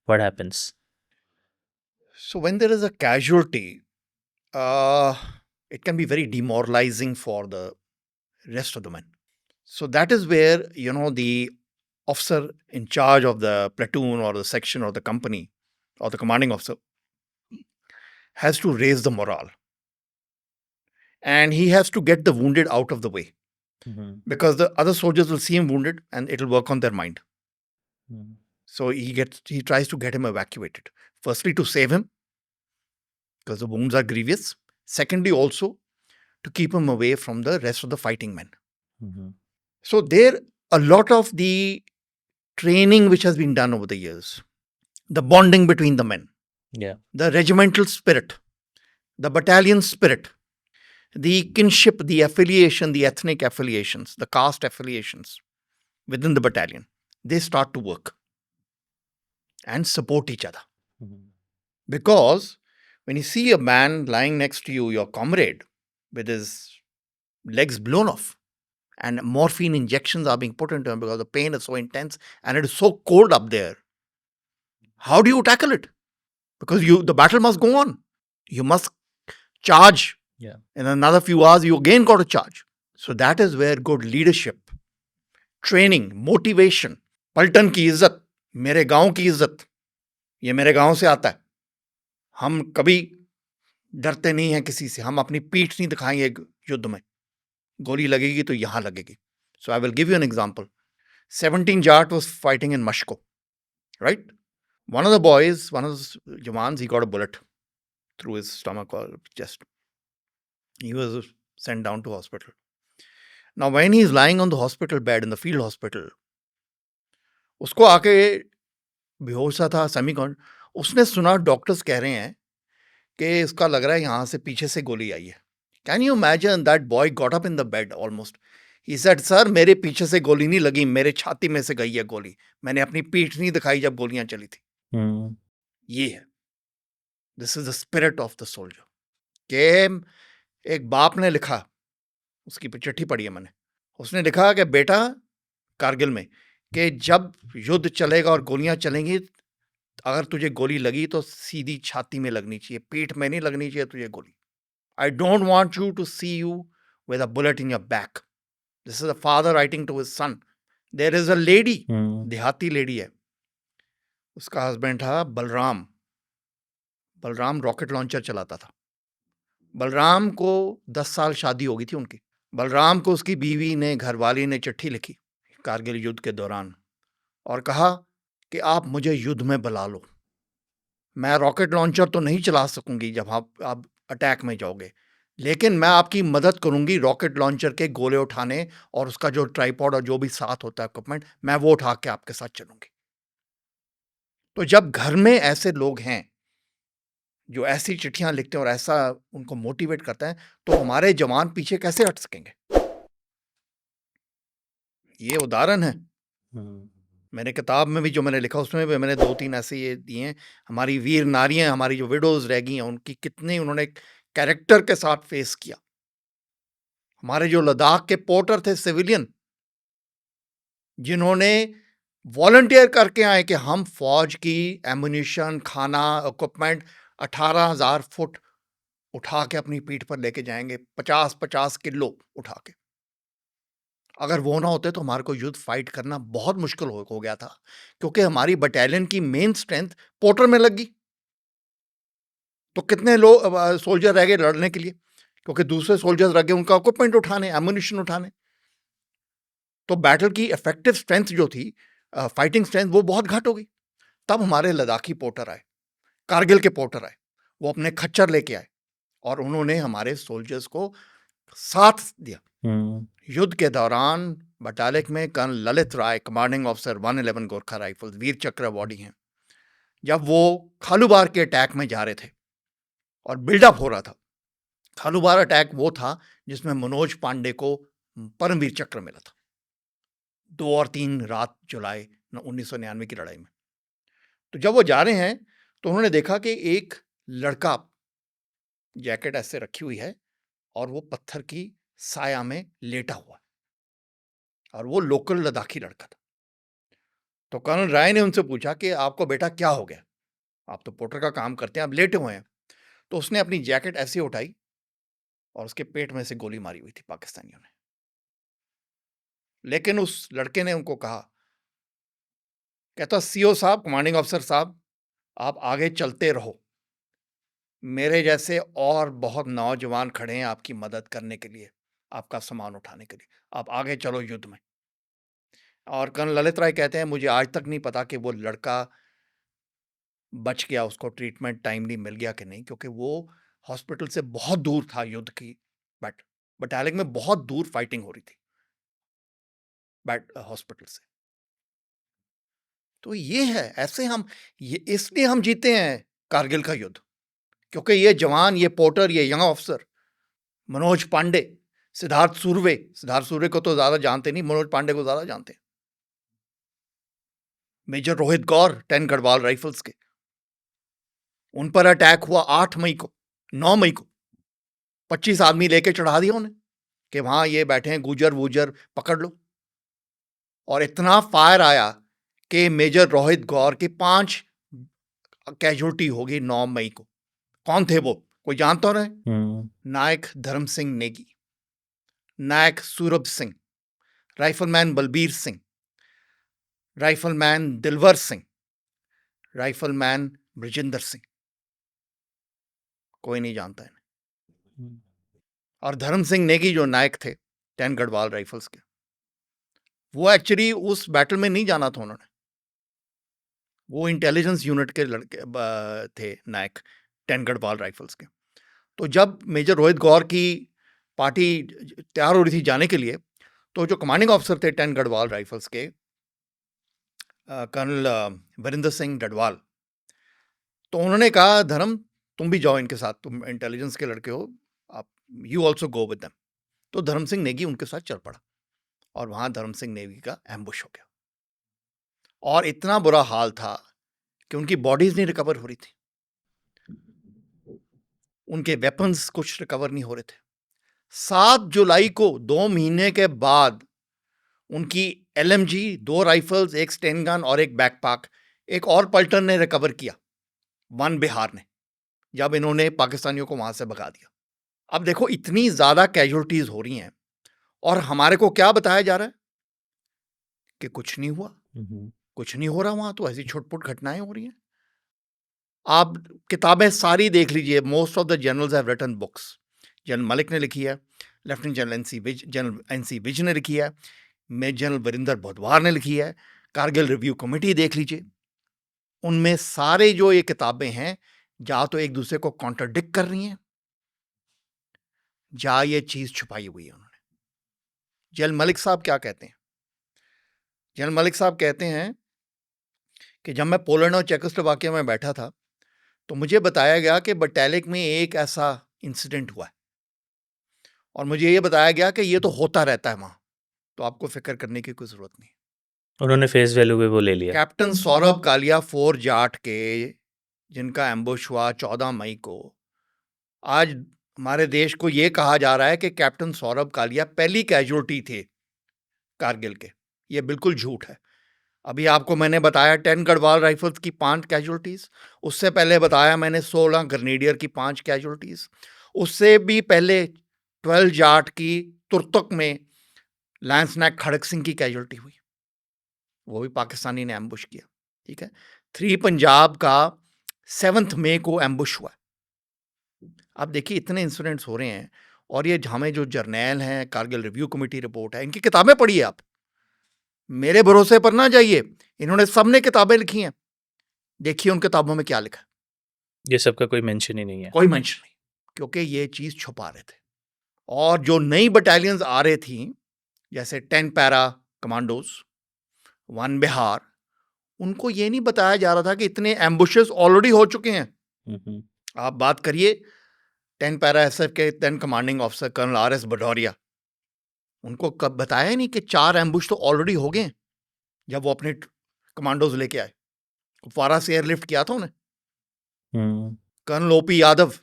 What happens? So when there is a casualty, uh, it can be very demoralizing for the rest of the men. So that is where, the officer in charge of the platoon or the section or the company or the commanding officer has to raise the morale, and he has to get the wounded out of the way Mhm. because the other soldiers will see him wounded and it'll work on their mind. Mhm. So he tries to get him evacuated. Firstly, to save him because the wounds are grievous. Secondly, also to keep him away from the rest of the fighting men. Mhm. So there, a lot of the training which has been done over the years, the bonding between the men, Yeah. the regimental spirit, the battalion spirit, the kinship, the affiliation, the ethnic affiliations, the caste affiliations, within the battalion, they start to work and support each other. Because when you see a man lying next to you, your comrade, with his legs blown off, and morphine injections are being put into him because the pain is so intense and it is so cold up there, how do you tackle it? Because the battle must go on. You must charge. Yeah. In another few hours, you again got to charge. So that is where good leadership, training, motivation, पलटन की इज्जत, मेरे गांव की इज्जत, ये मेरे गांव से आता है. हम कभी डरते नहीं हैं किसी से. हम अपनी पीठ नहीं दिखाएंगे युद्ध में. गोली लगेगी तो यहां लगेगी. So I will give you an example. 17 Jat was fighting in Mashko, right? One of the boys, one of the Jawans, he got a bullet through his stomach or chest. He was sent down to hospital. Now, when he is lying on the hospital bed in the field hospital, उसको आके बेहोश सा था, Semicon. उसने सुना doctors कह रहे हैं कि इसका लग रहा है यहाँ से पीछे से गोली आई है. Can you imagine that boy got up in the bed almost? He said, sir मेरे पीछे से गोली नहीं लगी, मेरे छाती में से गई है गोली. मैंने अपनी पीठ नहीं दिखाई जब गोलियां चली थी. ये है. This is the spirit of the soldier. के एक बाप ने लिखा, उसकी चिट्ठी पढ़ी है मैंने. उसने लिखा कि बेटा कारगिल में, कि जब युद्ध चलेगा और गोलियां चलेंगी, अगर तुझे गोली लगी तो सीधी छाती में लगनी चाहिए, पीठ में नहीं लगनी चाहिए तुझे गोली. I don't want you to see you with a bullet in your back. This is a father writing to his son. There is a lady, देहाती लेडी है, उसका हस्बैंड था बलराम. बलराम रॉकेट लॉन्चर चलाता था. बलराम को 10 साल शादी हो गई थी उनकी. बलराम को उसकी बीवी ने, घरवाली ने चिट्ठी लिखी कारगिल युद्ध के दौरान और कहा कि आप मुझे युद्ध में बुला लो. मैं रॉकेट लॉन्चर तो नहीं चला सकूंगी जब आप अटैक में जाओगे, लेकिन मैं आपकी मदद करूंगी रॉकेट लॉन्चर के गोले उठाने और उसका जो ट्राइपॉड और जो भी साथ होता है इक्विपमेंट, मैं वो उठा के आपके साथ चलूंगी. तो जब घर में ऐसे लोग हैं जो ऐसी चिट्ठियां लिखते हैं और ऐसा उनको मोटिवेट करता है, तो हमारे जवान पीछे कैसे हट सकेंगे? ये उदाहरण है. मेरे किताब में भी जो मैंने लिखा उसमें भी मैंने 2-3 ऐसे ये दिए हैं. हमारी वीर नारियां, हमारी जो विडोज रह गई हैं, उनकी कितनी उन्होंने कैरेक्टर के साथ फेस किया. हमारे जो लद्दाख के पोर्टर थे सिविलियन, जिन्होंने वॉलंटियर करके आए कि हम फौज की एम्युनिशन, खाना, इक्विपमेंट 18,000 फुट उठा के अपनी पीठ पर लेके जाएंगे, 50-50 किलो उठा के. अगर वो ना होते तो हमारे को युद्ध फाइट करना बहुत मुश्किल हो गया था, क्योंकि हमारी बटालियन की मेन स्ट्रेंथ पोर्टर में लग गई. तो कितने लोग सोल्जर रह गए लड़ने के लिए, क्योंकि दूसरे सोल्जर्स रह गए उनका इक्विपमेंट उठाने, एम्युनिशन उठाने. तो बैटल की इफेक्टिव स्ट्रेंथ जो थी, फाइटिंग स्ट्रेंथ, वो बहुत घट हो गई. तब हमारे लद्दाखी पोर्टर आए, कारगिल के पोर्टर आए. वो अपने खच्चर लेके आए और उन्होंने हमारे सोल्जर्स को साथ दिया. युद्ध के दौरान बटालियन में कर्नल ललित राय, कमांडिंग ऑफिसर 111 गोरखा राइफल्स, वीर चक्र अवॉर्डी हैं, जब वो खालूबार के अटैक में जा रहे थे और बिल्डअप हो रहा था. खालूबार अटैक वो था जिसमें मनोज पांडे को परमवीर चक्र मिला था 2 और 3 रात जुलाई 1999 की लड़ाई में. तो जब वो जा रहे हैं तो उन्होंने देखा कि एक लड़का जैकेट ऐसे रखी हुई है और वो पत्थर की साया में लेटा हुआ, और वो लोकल लद्दाखी लड़का था. तो कर्नल राय ने उनसे पूछा कि आपको बेटा क्या हो गया, आप तो पोर्टर का काम करते हैं, आप लेटे हुए हैं. तो उसने अपनी जैकेट ऐसे उठाई और उसके पेट में से गोली मारी हुई थी पाकिस्तानियों ने. लेकिन उस लड़के ने उनको कहा, कहता सीओ साहब, कमांडिंग ऑफिसर साहब, आप आगे चलते रहो, मेरे जैसे और बहुत नौजवान खड़े हैं आपकी मदद करने के लिए, आपका सामान उठाने के लिए, आप आगे चलो युद्ध में. और कर्नल ललित राय कहते हैं, मुझे आज तक नहीं पता कि वो लड़का बच गया, उसको ट्रीटमेंट टाइमली मिल गया कि नहीं, क्योंकि वो हॉस्पिटल से बहुत दूर था. युद्ध की बटालियन में बहुत दूर फाइटिंग हो रही थी हॉस्पिटल से. तो ये है, ऐसे हम, ये इसलिए हम जीते हैं कारगिल का युद्ध, क्योंकि ये जवान, ये पोर्टर, ये यंग ऑफिसर मनोज पांडे, सिद्धार्थ सुर्वे को तो ज्यादा जानते नहीं, मनोज पांडे को ज्यादा जानते हैं. मेजर रोहित गौर 10 गढ़वाल राइफल्स के, उन पर अटैक हुआ 8 मई को, 9 मई को 25 आदमी लेके चढ़ा दिया उन्हें कि वहां ये बैठे हैं गुजर वूजर, पकड़ लो। और इतना फायर आया कि मेजर रोहित गौर की 5 कैजुअल्टी होगी 9 मई को। कौन थे वो, कोई जानता हो रहे? नायक धर्म सिंह नेगी, नायक सूरभ सिंह, राइफलमैन बलबीर सिंह, राइफलमैन दिलवर सिंह, राइफलमैन ब्रजिंदर सिंह। कोई नहीं जानता है। और धर्म सिंह नेगी जो नायक थे 10 गढ़वाल राइफल्स के, वो एक्चुअली उस बैटल में नहीं जाना था उन्होंने, वो इंटेलिजेंस यूनिट के लड़के थे नायक 10 गढ़वाल राइफल्स के। तो जब मेजर रोहित गौर की पार्टी तैयार हो रही थी जाने के लिए, तो जो कमांडिंग ऑफिसर थे 10 गढ़वाल राइफल्स के, कर्नल वीरेंद्र सिंह डडवाल, तो उन्होंने कहा धर्म तुम भी जाओ इनके साथ, तुम इंटेलिजेंस के लड़के हो, आप you also go with them. तो धर्म सिंह नेगी उनके साथ चल पड़ा और वहां धर्म सिंह नेगी का एम्बुश हो गया। और इतना बुरा हाल था कि उनकी बॉडीज नहीं रिकवर हो रही थी, उनके वेपन्स कुछ रिकवर नहीं हो रहे थे। 7 जुलाई को 2 महीने के बाद उनकी LMG, 2 राइफल्स, एक स्टेन गन और एक बैकपैक एक और पल्टन ने रिकवर किया, वन बिहार ने, जब इन्होंने पाकिस्तानियों को वहां से भगा दिया। अब देखो इतनी ज्यादा कैजुअल्टीज हो रही हैं और हमारे को क्या बताया जा रहा है कि कुछ नहीं हुआ, कुछ नहीं हो रहा, वहां तो ऐसी छुटपुट घटनाएं हो रही हैं। आप किताबें सारी देख लीजिए, most of the generals have written books. General Malik ने लिखी है, लेफ्टिनेंट जनरल NC विज ने लिखी है, मेजर जनरल वीरेंद्र भोदवार ने लिखी है, कारगिल रिव्यू कमेटी देख लीजिए। उनमें सारे जो ये किताबें हैं, या तो एक दूसरे को कॉन्ट्रडिक्ट कर रही हैं, या ये चीज छुपाई हुई है उन्होंने। जनरल मलिक साहब क्या कहते हैं? जनरल मलिक साहब कहते हैं कि जब मैं पोलैंड और चेकोस्लोवाकिया में बैठा था, तो मुझे बताया गया कि बटालिक में एक ऐसा इंसिडेंट हुआ है और मुझे ये बताया गया कि ये तो होता रहता है वहां, तो आपको फिक्र करने की कोई जरूरत नहीं। उन्होंने फेस वैल्यू पे वो ले लिया। कैप्टन सौरभ कालिया 4 जाट के, जिनका एम्बुश हुआ 14 मई को, आज हमारे देश को यह कहा जा रहा है कि कैप्टन सौरभ कालिया पहली कैजुअल्टी थे कारगिल के। यह बिल्कुल झूठ है। अभी आपको मैंने बताया 10 गढ़वाल राइफल्स की 5 कैजुअल्टीज, उससे पहले बताया मैंने 16 ग्रेनेडियर की 5 कैजुअल्टीज, उससे भी पहले 12 जाट की तुर्तक में लैंस नायक खड़क सिंह की कैजुअल्टी हुई, वो भी पाकिस्तानी ने एम्बुश किया। ठीक है। 3 पंजाब का 7 मई को एम्बुश हुआ। अब देखिए इतने इंसिडेंट्स हो रहे हैं, और ये हमें जो जर्नैल हैं, कारगिल रिव्यू कमेटी रिपोर्ट है, इनकी किताबें पढ़िए आप, मेरे भरोसे पर ना जाइए, इन्होंने सबने किताबें लिखी हैं, देखिए उन किताबों में क्या लिखा है। ये सबका कोई मेंशन ही नहीं है। कोई मेंशन नहीं, क्योंकि ये चीज छुपा रहे थे। और जो नई बटालियंस आ रही थी, जैसे 10 पैरा कमांडोज, 1 बिहार, उनको ये नहीं बताया जा रहा था कि इतने एम्बुशेस ऑलरेडी हो चुके हैं। आप बात करिए 10 पैरा SF के 10 commanding officer colonel RS Bhadauria, उनको कब बताया नहीं कि 4 एम्बुश तो ऑलरेडी हो गए जब वो अपने कमांडोज लेके आए, कुपवारा से एयरलिफ्ट किया था उन्हें। Colonel OP Yadav,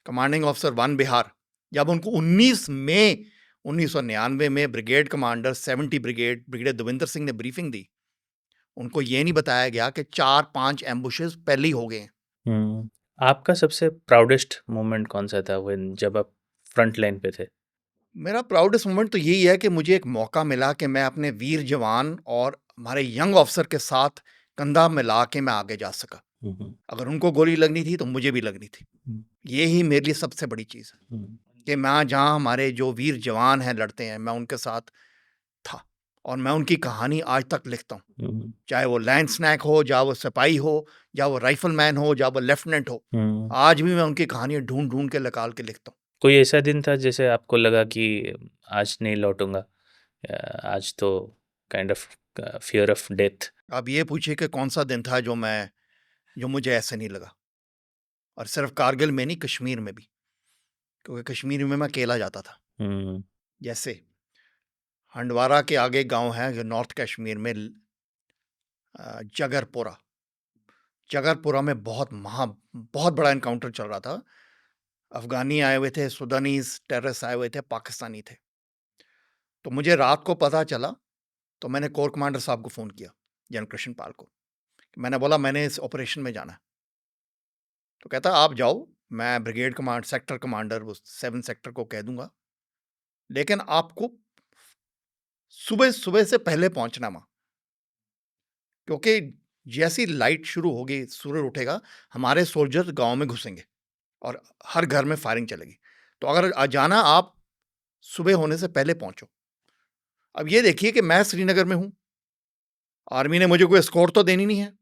commanding officer 1 Bihar, जब उनको 19 मई 1999 में brigade commander 70 brigadier Devinder Singh ने ब्रीफिंग दी, उनको ये नहीं बताया गया कि 4-5 एम्बुशेस पहले ही हो गए हैं। आपका सबसे प्राउडेस्ट मोमेंट कौन सा था when जब आप फ्रंट लाइन पे थे? मेरा प्राउडेस्ट मोमेंट तो यही है कि मुझे एक मौका मिला कि मैं अपने वीर जवान और हमारे यंग ऑफिसर के साथ कंधा मिला के मैं आगे जा सका। अगर उनको गोली लगनी थी तो मुझे भी लगनी थी। ये ही मेरे लिए सबसे बड़ी चीज़ है कि मैं जहाँ हमारे जो वीर जवान हैं लड़ते हैं, मैं उनके साथ था और मैं उनकी कहानी आज तक लिखता हूँ, चाहे वो लैंस नायक हो, चाहे वो सिपाही हो, चाहे वो राइफलमैन हो, चाहे वो लेफ्टिनेंट हो, आज भी मैं उनकी कहानियाँ ढूंढ ढूंढ के निकाल के लिखता हूँ। कोई ऐसा दिन था जैसे आपको लगा कि आज नहीं लौटूंगा, आज तो kind of fear of death? अब ये पूछिए कि कौन सा दिन था जो मुझे ऐसे नहीं लगा, और सिर्फ कारगिल में नहीं, कश्मीर में भी, क्योंकि कश्मीर में मैं अकेला जाता था। जैसे हंडवारा के आगे गांव है जो नॉर्थ कश्मीर में, जगरपुरा। जगरपुरा में बहुत बड़ा एनकाउंटर चल रहा था। अफ़गानी आए हुए थे, सूडानीज़ टेररिस्ट आए हुए थे, पाकिस्तानी थे। तो मुझे रात को पता चला, तो मैंने कोर कमांडर साहब को फ़ोन किया, जनरल कृष्ण पाल को। मैंने बोला मैंने इस ऑपरेशन में जाना है। तो कहता आप जाओ, मैं ब्रिगेड सेक्टर कमांडर वो 7 सेक्टर को कह दूँगा, लेकिन आपको सुबह-सुबह से पहले पहुँचना वहाँ। क्योंकि जैसी लाइट शुरू होगी, सूरज उठेगा, हमारे सोल्जर गाँव में घुसेंगे और हर घर में फायरिंग चलेगी। तो अगर जाना आप सुबह होने से पहले पहुँचो। अब ये देखिए कि मैं श्रीनगर में हूँ, आर्मी ने मुझे कोई एस्कॉर्ट तो देनी नहीं है।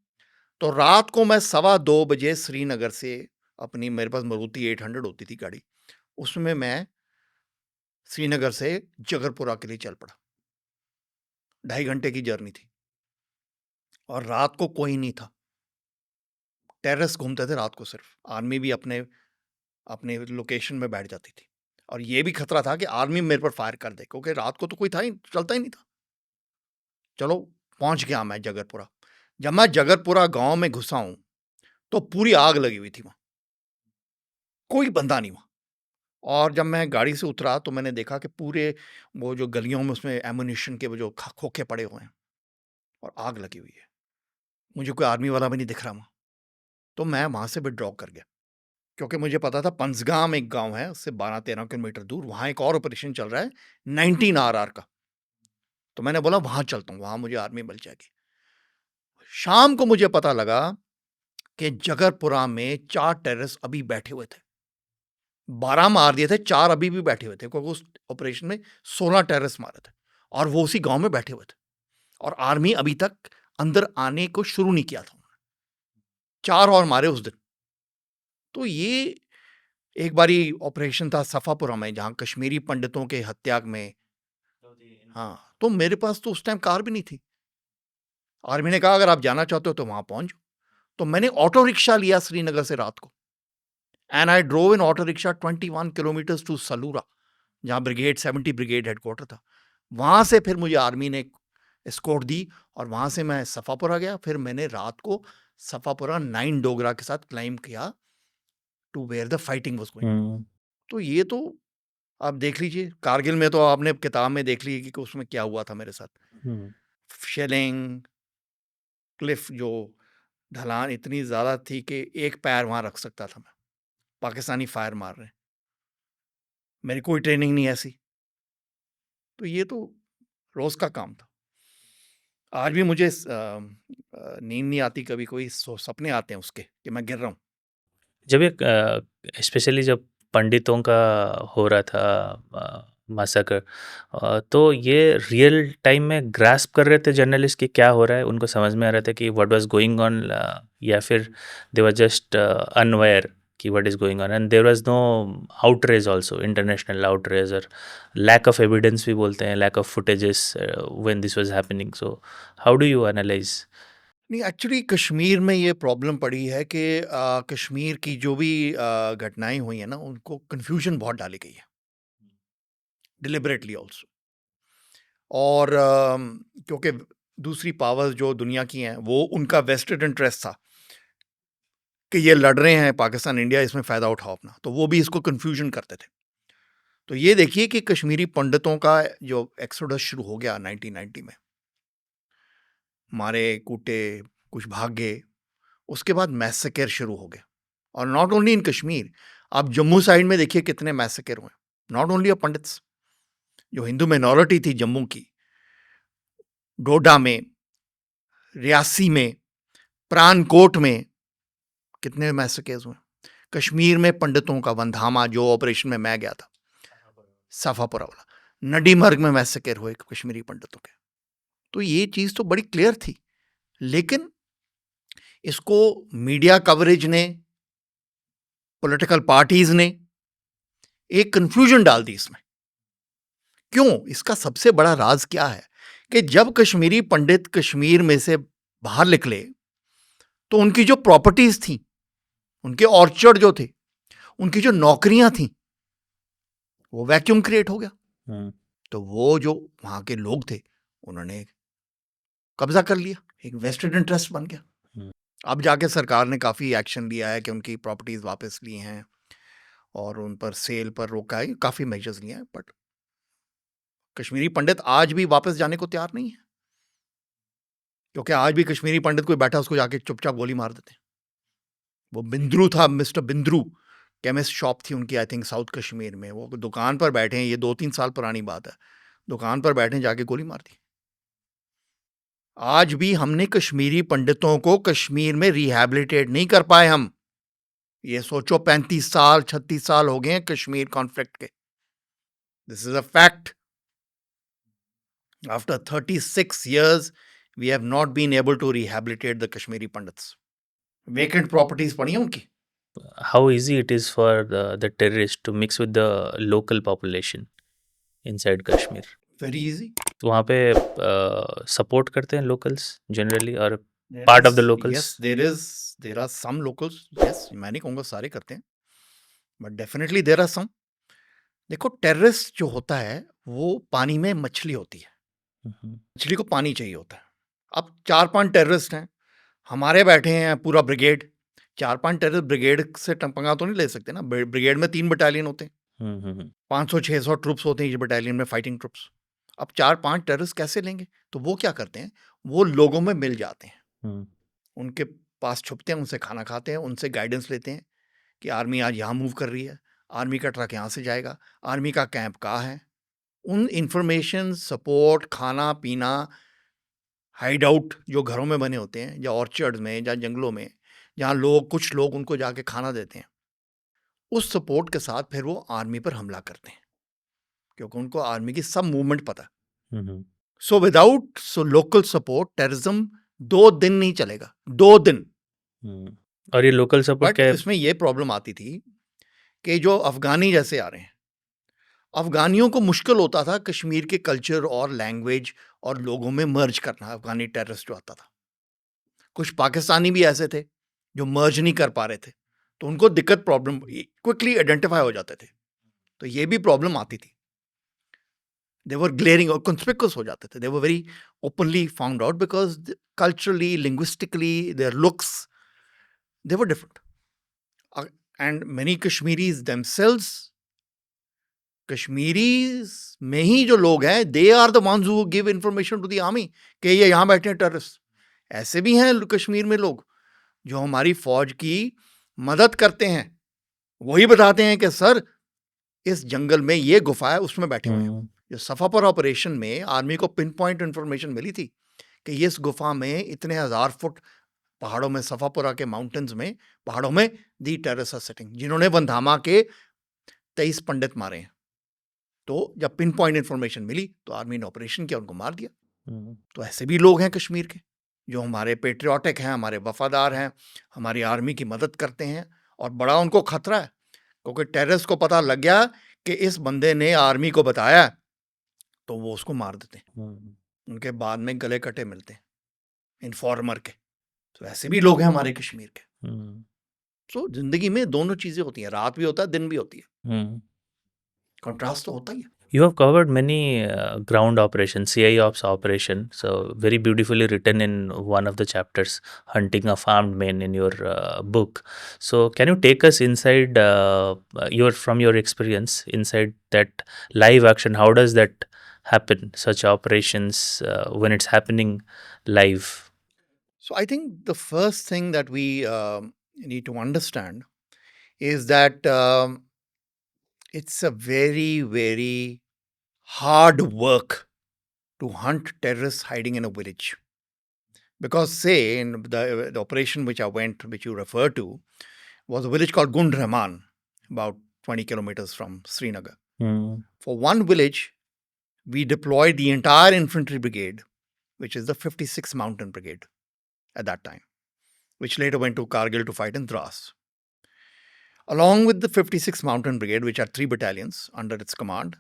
तो रात को मैं सवा 2 बजे श्रीनगर से अपनी मेरे पास मारुति 800 होती थी गाड़ी, उसमें मैं श्रीनगर से जगरपुरा के लिए चल पड़ा। 2.5 घंटे की जर्नी थी और रात को कोई नहीं था। टेररिस्ट घूमते थे रात को सिर्फ, आर्मी भी अपने अपने लोकेशन में बैठ जाती थी और ये भी खतरा था कि आर्मी मेरे पर फायर कर दे, क्योंकि रात को तो कोई था ही चलता ही नहीं था। चलो पहुंच गया मैं जगरपुरा। जब मैं जगरपुरा गांव में घुसा हूं तो पूरी आग लगी हुई थी वहां, कोई बंदा नहीं वहां। और जब मैं गाड़ी से उतरा तो मैंने देखा कि पूरे वो जो गलियों में उसमें एमुनिशन के वो जो खोखे पड़े हुए हैं और आग लगी हुई है। मुझे कोई आर्मी वाला भी नहीं दिख रहा वहां। तो मैं वहां से विड्रॉ कर गया, क्योंकि मुझे पता था पंसगाम एक गांव है उससे 12-13 किलोमीटर दूर, वहां एक और ऑपरेशन चल रहा है 19 RR का। तो मैंने बोला वहां चलता हूं, वहां मुझे आर्मी मिल जाएगी। शाम को मुझे पता लगा कि जगरपुरा में 4 टेररिस्ट अभी बैठे हुए थे। 12 मार दिए थे, 4 अभी भी बैठे हुए थे, क्योंकि उस ऑपरेशन में 16 टेररिस्ट मारे थे और वो उसी गांव में बैठे हुए थे और आर्मी अभी तक अंदर आने को शुरू नहीं किया था। 4 और मारे उस दिन। तो ये एक बारी ऑपरेशन था सफापुरा में, जहां कश्मीरी पंडितों के हत्या में। हाँ, तो मेरे पास तो उस टाइम कार भी नहीं थी। आर्मी ने कहा अगर आप जाना चाहते हो तो वहां पहुंच जाओ। तो मैंने ऑटो रिक्शा लिया श्रीनगर से रात को, and I drove in auto rickshaw 21 kilometres to Salura, जहां ब्रिगेड 70 ब्रिगेड हेडक्वार्टर था। वहां से फिर मुझे आर्मी ने एस्कॉर्ट दी और वहां से मैं सफापुरा गया। फिर मैंने रात को सफापुरा 9 डोगरा के साथ क्लाइंब किया to where the fighting was going. हुँ, तो ये तो आप देख लीजिए, कारगिल में तो आपने किताब में देख ली कि उसमें क्या हुआ था मेरे साथ। हुँ। शेलिंग, क्लिफ जो ढलान इतनी ज़्यादा थी कि एक पैर वहाँ रख सकता था मैं। पाकिस्तानी फायर मार रहे हैं। मेरी कोई ट्रेनिंग नहीं ऐसी। तो ये तो रोज़ का काम था। आज भी मुझे नींद नहीं आती, कभी कोई सपने आते हैं उसके कि मैं गिर रहा हूँ। जब एक स्पेशली जब पंडितों का हो रहा था मैसेकर, तो ये रियल टाइम में ग्रास्प कर रहे थे जर्नलिस्ट कि क्या हो रहा है? उनको समझ में आ रहा था कि व्हाट वाज़ गोइंग ऑन, या फिर दे वर जस्ट अनअवेयर कि what is going on, and there was no outrage also, international outrage, और लैक ऑफ एविडेंस भी बोलते हैं, lack of footages when this was happening. So how do you analyse? नहीं, actually Kashmir में ये problem पड़ी है कि कश्मीर की जो भी घटनाएँ हुई हैं ना, उनको कन्फ्यूजन बहुत डाली गई है, डिलिबरेटली ऑल्सो। और क्योंकि दूसरी पावर्स जो दुनिया की हैं, वो उनका वेस्टेड इंटरेस्ट था कि ये लड़ रहे हैं पाकिस्तान, इंडिया, इसमें फ़ायदा उठाओ अपना, तो वो भी इसको कन्फ्यूजन करते थे। तो ये देखिए कि कश्मीरी पंडितों का जो एक्सोडस शुरू हो गया 1990 में, मारे, कूटे, कुछ भागे, उसके बाद मैसेकर शुरू हो गया। और नॉट ओनली इन कश्मीर, आप जम्मू साइड में देखिए कितने मैसेकर हुए। नॉट ओनली पंडित्स, जो हिंदू माइनॉरिटी थी जम्मू की, डोडा में, रियासी में, परानकोट में कितने मैसेकेज हुए। कश्मीर में पंडितों का वंधामा, जो ऑपरेशन में मैं गया था, सफापुरा वाला, नडीमर्ग में मैसेकर हुए कश्मीरी पंडितों के। तो ये चीज तो बड़ी क्लियर थी, लेकिन इसको मीडिया कवरेज ने, पॉलिटिकल पार्टीज ने एक कंफ्यूजन डाल दी इसमें। क्यों? इसका सबसे बड़ा राज क्या है कि जब कश्मीरी पंडित कश्मीर में से बाहर निकले तो उनकी जो प्रॉपर्टीज थी, उनके ऑर्चर्ड जो थे, उनकी जो नौकरियां थी, वो वैक्यूम क्रिएट हो गया। हुँ। तो वो जो वहां के लोग थे, उन्होंने कब्जा कर लिया, एक वेस्टेड इंटरेस्ट बन गया। हम्म, अब जाके सरकार ने काफ़ी एक्शन लिया है कि उनकी प्रॉपर्टीज़ वापस ली हैं और उन पर सेल पर रोका है, काफ़ी मेजर्स लिए हैं, बट कश्मीरी पंडित आज भी वापस जाने को तैयार नहीं है, क्योंकि आज भी कश्मीरी पंडित कोई बैठा उसको जाके चुपचाप गोली मार देते हैं। वो बिंद्रू था, मिस्टर बिंद्रू, केमिस्ट शॉप थी उनकी, आई थिंक साउथ कश्मीर में। वो दुकान पर बैठे हैं, ये 2-3 साल पुरानी बात है, दुकान पर बैठे जाके गोली मार दी। आज भी हमने कश्मीरी पंडितों को कश्मीर में रिहैबिलिटेट नहीं कर पाए हम। ये सोचो 35 साल 36 साल हो गए हैं कश्मीर कॉन्फ्लिक्ट के। This is a fact. After 36 years we have not been able to rehabilitate the Kashmiri Pandits. Vacant properties पड़ी हैं उनकी। how easy it is for the terrorists to mix with the local population inside Kashmir. Very easy. तो वहाँ पे support करते हैं locals generally और part of the locals. Yes, there are some locals. Yes, मैं नहीं कहूँगा सारे करते हैं, but definitely there are some. देखो, टेररिस्ट जो होता है वो पानी में मछली होती है, मछली को पानी चाहिए होता है। अब 4-5 टेररिस्ट हैं, हमारे बैठे हैं पूरा ब्रिगेड, 4-5 टेररिस्ट ब्रिगेड से पंगा तो नहीं ले सकते ना। ब्रिगेड में 3 बटालियन होते हैं, 500-600 ट्रूप्स होते हैं इस बटालियन में, फाइटिंग ट्रूप्स। अब 4-5 टेररिस्ट कैसे लेंगे? तो वो क्या करते हैं, वो लोगों में मिल जाते हैं, उनके पास छुपते हैं, उनसे खाना खाते हैं, उनसे गाइडेंस लेते हैं कि आर्मी आज यहाँ मूव कर रही है, आर्मी का ट्रक यहाँ से जाएगा, आर्मी का कैंप कहाँ है। उन इंफॉर्मेशन, सपोर्ट, खाना पीना, हाइड आउट जो घरों में बने होते हैं, या ऑर्चर्ड्स में, या जंगलों में, जहाँ कुछ लोग उनको जाके खाना देते हैं, उस सपोर्ट के साथ फिर वो आर्मी पर हमला करते हैं, क्योंकि उनको आर्मी की सब मूवमेंट पता है। So without local support terrorism 2 दिन नहीं चलेगा, 2 दिन। और ये लोकल सपोर्ट बट क्या है? इसमें ये प्रॉब्लम आती थी कि जो अफगानी जैसे आ रहे हैं, अफगानियों को मुश्किल होता था कश्मीर के कल्चर और लैंग्वेज और लोगों में मर्ज करना। अफगानी टेररिस्ट जो आता था, कुछ पाकिस्तानी भी ऐसे थे जो मर्ज नहीं कर पा रहे थे, तो उनको दिक्कत, प्रॉब्लम क्विकली आइडेंटिफाई हो जाते थे, तो ये भी प्रॉब्लम आती थी। दे वर ग्लेरिंग और कंस्पिकुअस हो जाते थे, they were very openly found out because culturally, linguistically, their looks, they were different. And many Kashmiris themselves, Kashmiris में ही जो लोग हैं, they are the ones who give information to the army कि ये यहाँ बैठे हैं टेररिस्ट। ऐसे भी हैं कश्मीर में लोग जो हमारी फौज की मदद करते हैं, वही बताते हैं कि सर इस जंगल में ये गुफा है, उसमें बैठे हुए हैं। जो सफापुर ऑपरेशन में आर्मी को पिन पॉइंट इंफॉर्मेशन मिली थी कि ये इस गुफा में इतने 1000 फुट पहाड़ों में, सफापुरा के माउंटेन्स में, पहाड़ों में दी टेररिस्ट आर सिटिंग, जिन्होंने वंधामा के 23 पंडित मारे हैं। तो जब पिन पॉइंट इंफॉर्मेशन मिली तो आर्मी ने ऑपरेशन किया, उनको मार दिया। तो ऐसे भी लोग हैं कश्मीर के जो हमारे पेट्रियाटिक हैं, हमारे वफादार हैं, हमारी आर्मी की मदद करते हैं, और बड़ा उनको खतरा है क्योंकि टेररिस्ट को पता लग गया कि इस बंदे ने आर्मी को बताया, तो वो उसको मार देते हैं। उनके बाद में गले कटे मिलते हैं इन्फॉर्मर के। तो ऐसे भी लोग हैं हमारे कश्मीर के। तो जिंदगी में दोनों चीजें होती हैं, रात भी होता है, दिन भी होती है, कंट्रास्ट तो होता ही है। You have covered many ground operations, CI ops operation, so very beautifully written in one of the chapters, hunting of armed men in your book. So can you take us inside from your experience inside that live action? How does that happen? Such operations when it's happening live. So I think the first thing that we need to understand is that it's a very, very hard work to hunt terrorists hiding in a village. Because say in the operation which I went, which you refer to, was a village called Gund Rahman, about 20 kilometers from Srinagar. For one village, we deployed the entire infantry brigade, which is the 56th Mountain Brigade at that time, which later went to Kargil to fight in Dras. Along with the 56th Mountain Brigade, which had 3 battalions under its command,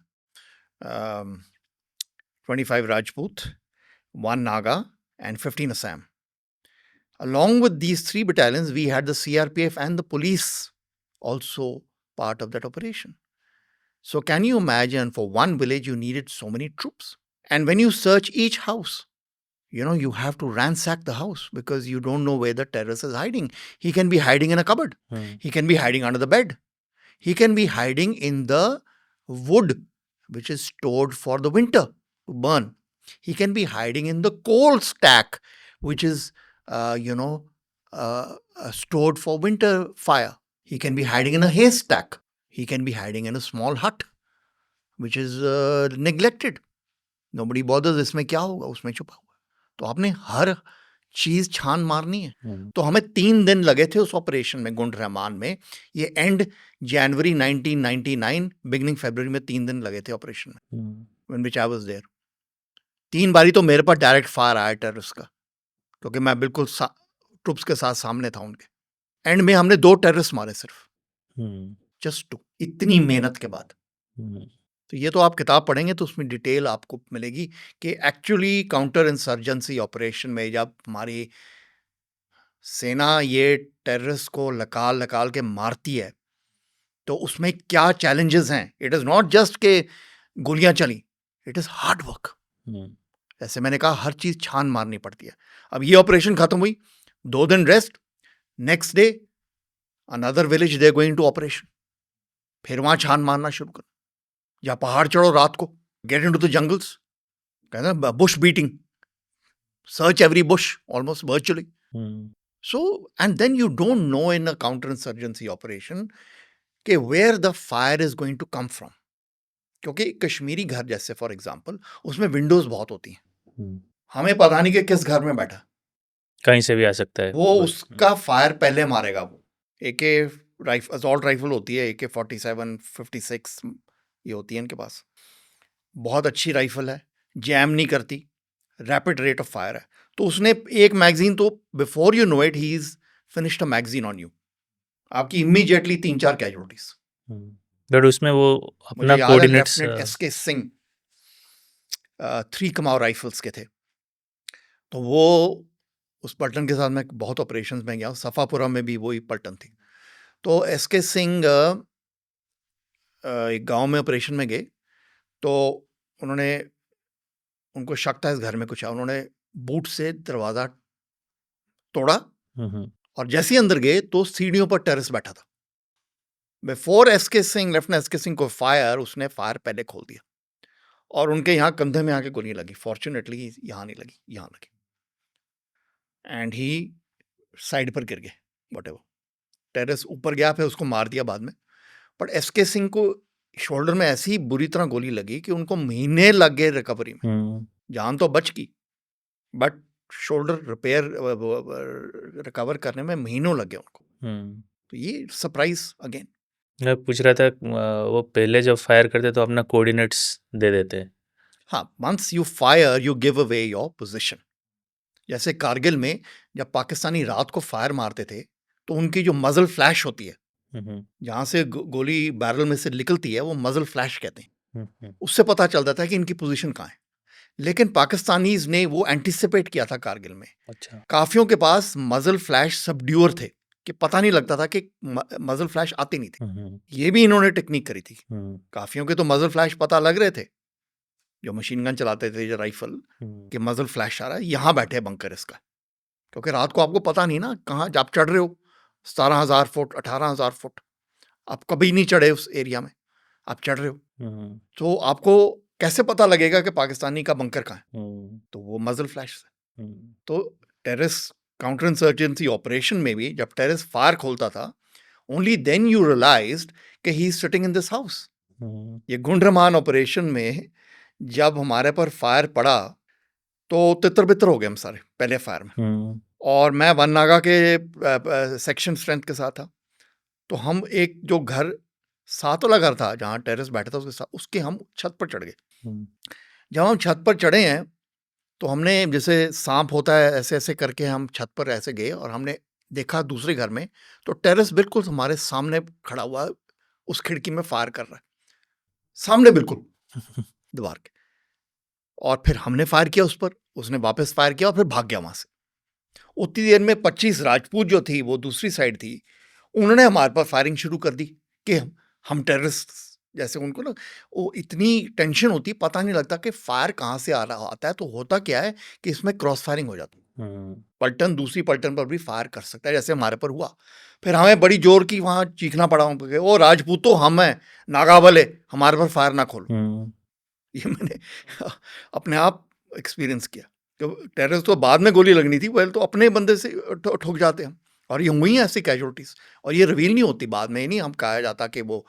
25 Rajput, 1 Naga, and 15 Assam. Along with these 3 battalions, we had the CRPF and the police also part of that operation. So can you imagine, for one village, you needed so many troops? And when you search each house, you have to ransack the house because you don't know where the terrorist is hiding. He can be hiding in a cupboard. He can be hiding under the bed. He can be hiding in the wood, which is stored for the winter to burn. He can be hiding in the coal stack, which is, stored for winter fire. He can be hiding in a haystack. He can be hiding in a small hut, which is neglected. Nobody bothers. इसमें क्या होगा, उसमें छुपा हुआ। तो आपने हर चीज छान मारनी है। तो हमें 3 दिन लगे थे उस ऑपरेशन में, गुंड रहमान में। ये एंड जनवरी 1999, बिगिनिंग फरवरी में 3 दिन लगे थे ऑपरेशन में, when which I was there. 3 बारी तो मेरे पर डायरेक्ट फायर आया टेररिस्ट का, क्योंकि मैं बिल्कुल ट्रुप्स के साथ सामने था उनके। एंड में हमने 2 टेररिस्ट मारे सिर्फ, जस्ट 2, इतनी मेहनत के बाद। तो ये तो आप किताब पढ़ेंगे तो उसमें डिटेल आपको मिलेगी कि एक्चुअली काउंटर इंसर्जेंसी ऑपरेशन में जब हमारी सेना ये टेररिस्ट को लकाल लकाल के मारती है तो उसमें क्या चैलेंजेस हैं। इट इज़ नॉट जस्ट के गोलियां चली, इट इज़ हार्ड वर्क। जैसे मैंने कहा, हर चीज़ छान मारनी पड़ती है। अब ये ऑपरेशन खत्म हुई, 2 दिन rest, next day another village they going to operation, फिर वहाँ छान मारना शुरू कर, या पहाड़ चढ़ो रात को, गेट इनटू द जंगल्स, कहते हैं bush beating, search every bush almost virtually. So and then you don't know in a counter insurgency operation कि where the fire is going to come from. क्योंकि कश्मीरी घर जैसे फॉर एग्जांपल, उसमें Windows बहुत होती हैं, हमें पता नहीं कि किस घर में बैठा, कहीं से भी आ सकता है वो उसका फायर पहले मारेगा। वो AK राइफल, असॉल्ट राइफल होती है, AK-47, 56 ये होती है इनके पास, बहुत अच्छी राइफल है, जैम नहीं करती, रैपिड रेट ऑफ फायर है। तो उसने एक मैगजीन, तो before you know it he is finished a magazine on you, आपकी इमीडिएटली 3-4 कैजुअलिटीज। बट उसमें वो अपना मुझे याद है कोऑर्डिनेट्स लेफ्टिनेंट SK सिंह 3 कमाओ राइफल्स के थे, तो वो उस पलटन के साथ मैं बहुत ऑपरेशंस में गया, सफापुरा में भी वही पलटन थी। तो SK सिंह एक गांव में ऑपरेशन में गए, तो उनको शक था इस घर में कुछ है, उन्होंने बूट से दरवाज़ा तोड़ा, और जैसे ही अंदर गए तो सीढ़ियों पर टेररिस्ट बैठा था। Before SK Singh, lieutenant SK Singh को फायर, उसने फायर पहले खोल दिया, और उनके यहाँ कंधे में आके गोली लगी। फॉर्चुनेटली यहाँ नहीं लगी, यहाँ लगी, एंड ही साइड पर गिर गए। व्हाटएवर, टेररिस्ट ऊपर गया, फिर उसको मार दिया बाद में। बट SK सिंह को शोल्डर में ऐसी बुरी तरह गोली लगी कि उनको महीने लग गए रिकवरी में। जान तो बच गई, बट शोल्डर रिकवर करने में महीनों लग गए उनको। तो ये सरप्राइज अगेन। मैं पूछ रहा था, वो पहले जब फायर करते तो अपना कोऑर्डिनेट्स दे देते। हाँ, once you fire you give away your position. जैसे कारगिल में जब पाकिस्तानी रात को फायर मारते थे तो उनकी जो मजल फ्लैश होती है, जहाँ से गोली बैरल में से निकलती है, वो मजल फ्लैश कहते हैं, उससे पता चलता था कि इनकी पोजीशन कहाँ है। लेकिन पाकिस्तानीज ने वो एंटिसिपेट किया था कारगिल में। अच्छा। काफियों के पास मजल फ्लैश सबड्यूअर थे कि पता नहीं लगता था कि मजल फ्लैश आती नहीं थी। ये भी इन्होंने टेक्निक करी थी। काफियों के तो मजल फ्लैश पता लग रहे थे, जो मशीन गन चलाते थे, जो राइफल के मजल फ्लैश आ रहा है, यहाँ बैठे बंकर इसका। क्योंकि रात को आपको पता नहीं ना कहाँ आप चढ़ रहे हो, 17,000 फुट, 18,000 फुट, आप कभी नहीं चढ़े उस एरिया में, आप चढ़ रहे हो, तो आपको कैसे पता लगेगा कि पाकिस्तानी का बंकर कहाँ है? तो वो मजल फ्लैश से। तो टेररिस्ट काउंटर इंसर्जेंसी ऑपरेशन में भी जब टेररिस्ट फायर खोलता था, ओनली देन यू रियलाइज्ड कि he is sitting in this house. ये गुंडरमान ऑपरेशन में जब हमारे पर फायर पड़ा तो तितर बितर हो गए हम सारे पहले फायर में। और मैं वन नागा के सेक्शन स्ट्रेंथ के साथ था, तो हम एक जो घर, 7 वाला घर था जहाँ टेररिस्ट बैठा था, उसके साथ, उसके हम छत पर चढ़ गए। जब हम छत पर चढ़े हैं तो हमने, जैसे सांप होता है ऐसे ऐसे करके हम छत पर ऐसे गए, और हमने देखा दूसरे घर में तो टेररिस्ट बिल्कुल हमारे सामने खड़ा हुआ, उस खिड़की में फायर कर रहा है, सामने बिल्कुल दीवार के। और फिर हमने फायर किया उस पर, उसने वापस फायर किया और फिर भाग गया वहां से। उतनी देर में 25 राजपूत जो थी, वो दूसरी साइड थी, उन्होंने हमारे पर फायरिंग शुरू कर दी कि हम टेररिस्ट जैसे उनको ना वो इतनी टेंशन होती है, पता नहीं लगता कि फायर कहाँ से आ रहा आता है। तो होता क्या है कि इसमें क्रॉस फायरिंग हो जाती है। पलटन दूसरी पलटन पर भी फायर कर सकता है, जैसे हमारे पर हुआ। फिर हमें बड़ी जोर की वहाँ चीखना पड़ा कि ओ राजपूतो हम हैं, नागावले, हमारे पर फायर ना खोलो। ये मैंने अपने आप एक्सपीरियंस किया। तो टेररिस्ट तो बाद में गोली लगनी थी, पहले तो अपने बंदे से ठुक जाते हैं। और ये हुई हैं ऐसी कैजुअलिटीज, और ये रिवील नहीं होती बाद में। ये नहीं हम कहा जाता कि वो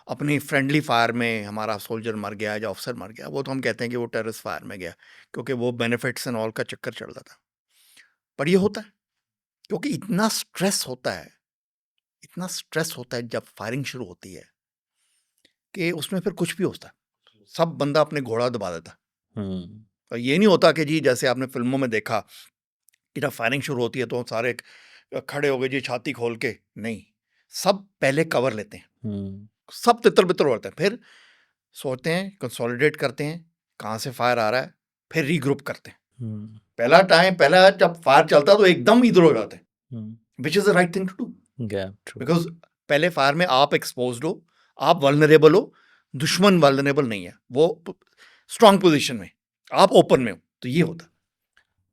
अपनी फ्रेंडली फायर में हमारा सोल्जर मर गया या ऑफिसर मर गया। वो तो हम कहते हैं कि वो टेररिस्ट फायर में गया, क्योंकि वो बेनिफिट्स एंड ऑल का चक्कर चल रहा था। पर ये होता है क्योंकि इतना स्ट्रेस होता है, इतना स्ट्रेस होता है जब फायरिंग शुरू होती है कि उसमें फिर कुछ भी होता है, सब बंदा अपने घोड़ा दबा देता है। और ये नहीं होता कि जी जैसे आपने फिल्मों में देखा कि जब फायरिंग शुरू होती है तो सारे खड़े हो गए जी छाती खोल के। नहीं, सब पहले कवर लेते हैं, सब तितर बितर होते हैं, फिर सोचते हैं, कंसोलिडेट करते हैं कहाँ से फायर आ रहा है, फिर रीग्रुप करते हैं। पहला जब फायर चलता है तो एकदम इधर हो जाते हैं, which is the right thing to do. Because पहले फायर में आप एक्सपोज्ड हो, आप वल्नरेबल हो, दुश्मन वल्नरेबल नहीं है, वो स्ट्रांग पोजीशन में, आप ओपन में हो। तो ये होता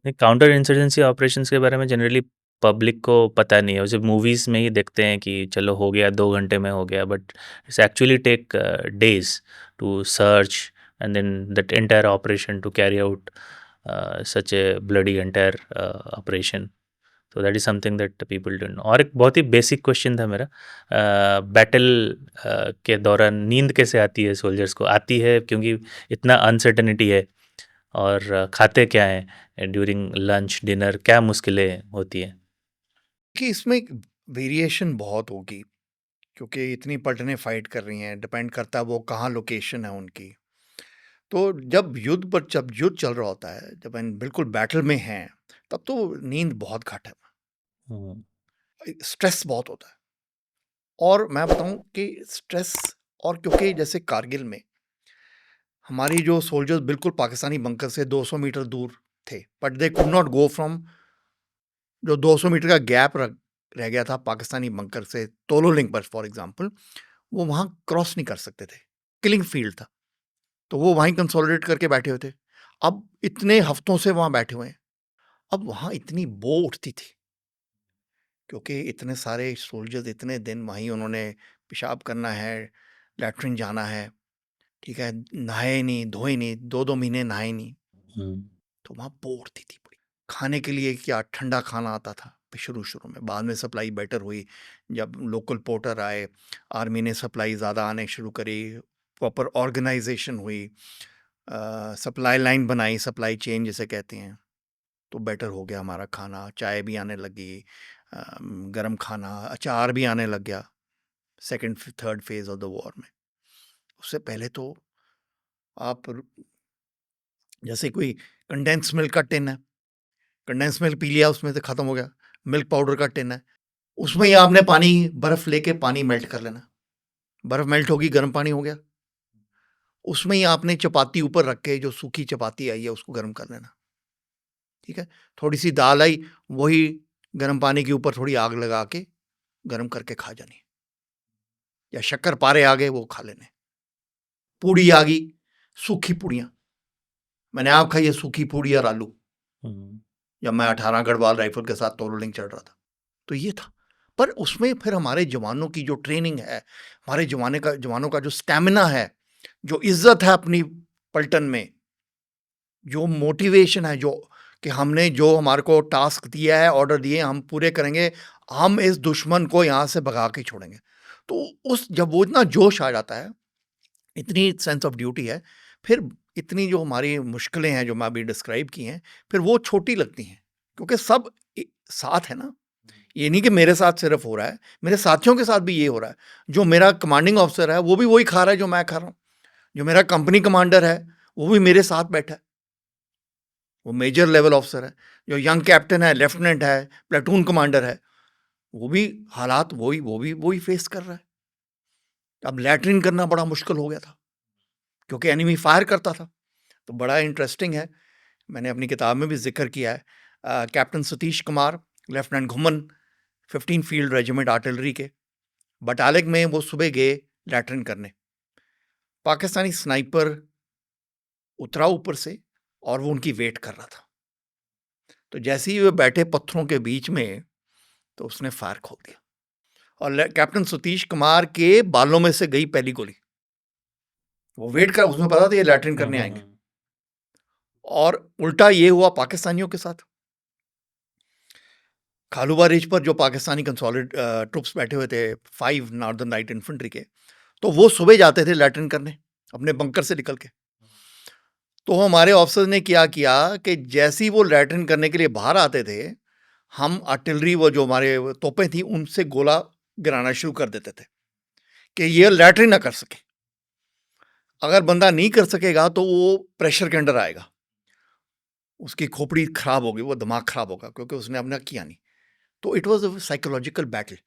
है। काउंटर इंसर्जेंसी ऑपरेशंस के बारे में जनरली पब्लिक को पता नहीं है, उसे मूवीज़ में ही देखते हैं कि चलो हो गया 2 घंटे में हो गया, but it's actually take days to search and then that entire operation to carry out such a bloody entire operation. तो that is something that people don't know. और एक बहुत ही बेसिक क्वेश्चन था मेरा, बैटल के दौरान नींद कैसे आती है सोल्जर्स को? आती है क्योंकि इतना अनसर्टनिटी है, और खाते क्या हैं ड्यूरिंग लंच डिनर, क्या मुश्किलें होती हैं? कि इसमें वेरिएशन बहुत होगी, क्योंकि इतनी पलटनें फाइट कर रही हैं, डिपेंड करता है वो कहाँ लोकेशन है उनकी। तो जब युद्ध चल रहा होता है, जब हम बिल्कुल बैटल में हैं, तब तो नींद बहुत घट है, स्ट्रेस बहुत होता है। और मैं बताऊं कि स्ट्रेस, और क्योंकि जैसे कारगिल में हमारी जो सोल्जर्स बिल्कुल पाकिस्तानी बंकर से 200 मीटर दूर थे, but they could not go from, जो 200 मीटर का गैप रह गया था पाकिस्तानी बंकर से तोलोलिंग पर फॉर एग्जांपल, वो वहां क्रॉस नहीं कर सकते थे, किलिंग फील्ड था। तो वो वहीं कंसोलिडेट करके बैठे हुए थे। अब इतने हफ्तों से वहां बैठे हुए हैं, अब वहां इतनी बो उठती थी, क्योंकि इतने सारे सोल्जर्स इतने दिन वहीं उन्होंने पेशाब करना है, लैट्रिन जाना है, ठीक है, नहाए नहीं धोए नहीं, 2-2 महीने नहाए नहीं। तो वहाँ बो उठती थी बड़ी। खाने के लिए क्या ठंडा खाना आता था शुरू शुरू में, बाद में सप्लाई बेटर हुई, जब लोकल पोर्टर आए, आर्मी ने सप्लाई ज़्यादा आने शुरू करी, प्रॉपर ऑर्गेनाइजेशन हुई, सप्लाई लाइन बनाई, सप्लाई चेन जिसे कहते हैं, तो बेटर हो गया हमारा खाना, चाय भी आने लगी, गरम खाना, अचार भी आने लग गया second third phase of the war में। उससे पहले तो आप जैसे कोई कंडेंस मिल्क का टिन है, कंडेंस मिल्क पी लिया, उसमें से ख़त्म हो गया, मिल्क पाउडर का टिन है, उसमें ही आपने पानी बर्फ़ लेके पानी मेल्ट कर लेना, बर्फ़ मेल्ट होगी, गर्म पानी हो गया, उसमें ही आपने चपाती ऊपर रख के, जो सूखी चपाती आई है उसको गर्म कर लेना, ठीक है। थोड़ी सी दाल आई, वही गर्म पानी के ऊपर थोड़ी आग लगा के गर्म करके खा जानी, या शक्कर पारे आ गए वो खा लेने, पूड़ी आ गई, सूखी पूड़ियाँ, मैंने आप खाई है सूखी पूड़ी और आलू, जब मैं 18 गढ़वाल राइफल के साथ तोलोलिंग चढ़ रहा था। तो ये था। पर उसमें फिर हमारे जवानों की जो ट्रेनिंग है, हमारे जवानों का जो स्टैमिना है, जो इज्जत है अपनी पलटन में, जो मोटिवेशन है, जो कि हमने जो हमारे को टास्क दिया है, ऑर्डर दिए, हम पूरे करेंगे, हम इस दुश्मन को यहाँ से भगा के छोड़ेंगे। तो उस जब वो इतना जोश आ जाता है, इतनी सेंस ऑफ ड्यूटी है, फिर इतनी जो हमारी मुश्किलें हैं जो मैं अभी डिस्क्राइब की हैं, फिर वो छोटी लगती हैं, क्योंकि सब साथ है ना। ये नहीं कि मेरे साथ सिर्फ हो रहा है, मेरे साथियों के साथ भी ये हो रहा है। जो मेरा कमांडिंग ऑफिसर है वो भी वही खा रहा है जो मैं खा रहा हूँ, जो मेरा कंपनी कमांडर है वो भी मेरे साथ बैठा है, वो मेजर लेवल ऑफिसर है, जो यंग कैप्टन है, लेफ्टिनेंट है, प्लेटून कमांडर है, वो भी हालात वही फेस कर रहा है। अब लैट्रिन करना बड़ा मुश्किल हो गया था, क्योंकि एनिमी फायर करता था। तो बड़ा इंटरेस्टिंग है, मैंने अपनी किताब में भी जिक्र किया है, कैप्टन सतीश कुमार, लेफ्टिनेंट घुमन, 15 फील्ड रेजिमेंट आर्टिलरी के, बटालिक में वो सुबह गए लैट्रिन करने, पाकिस्तानी स्नाइपर उतरा ऊपर से और वो उनकी वेट कर रहा था। तो जैसे ही वे बैठे पत्थरों के बीच में, तो उसने फायर खोल दिया और कैप्टन सतीश कुमार के बालों में से गई पहली गोली। वो वेट कर, उसमें पता था ये लैट्रिन करने आएंगे। और उल्टा ये हुआ पाकिस्तानियों के साथ। खालूबा रिज पर जो पाकिस्तानी कंसोलिडेट ट्रुप्स बैठे हुए थे, 5 नॉर्दर्न लाइट इन्फेंट्री के, तो वो सुबह जाते थे लैट्रिन करने अपने बंकर से निकल के। तो हमारे ऑफिसर्स ने क्या किया कि जैसे ही वो लैट्रिन करने के लिए बाहर आते थे, हम आर्टिलरी, वो जो हमारे तोपें थी, उनसे गोला गिराना शुरू कर देते थे कि ये लैट्रिन ना कर सके। अगर बंदा नहीं कर सकेगा तो वो प्रेशर के अंडर आएगा, उसकी खोपड़ी खराब होगी, वो दिमाग खराब होगा, क्योंकि उसने अपना किया नहीं। तो it was a psychological battle.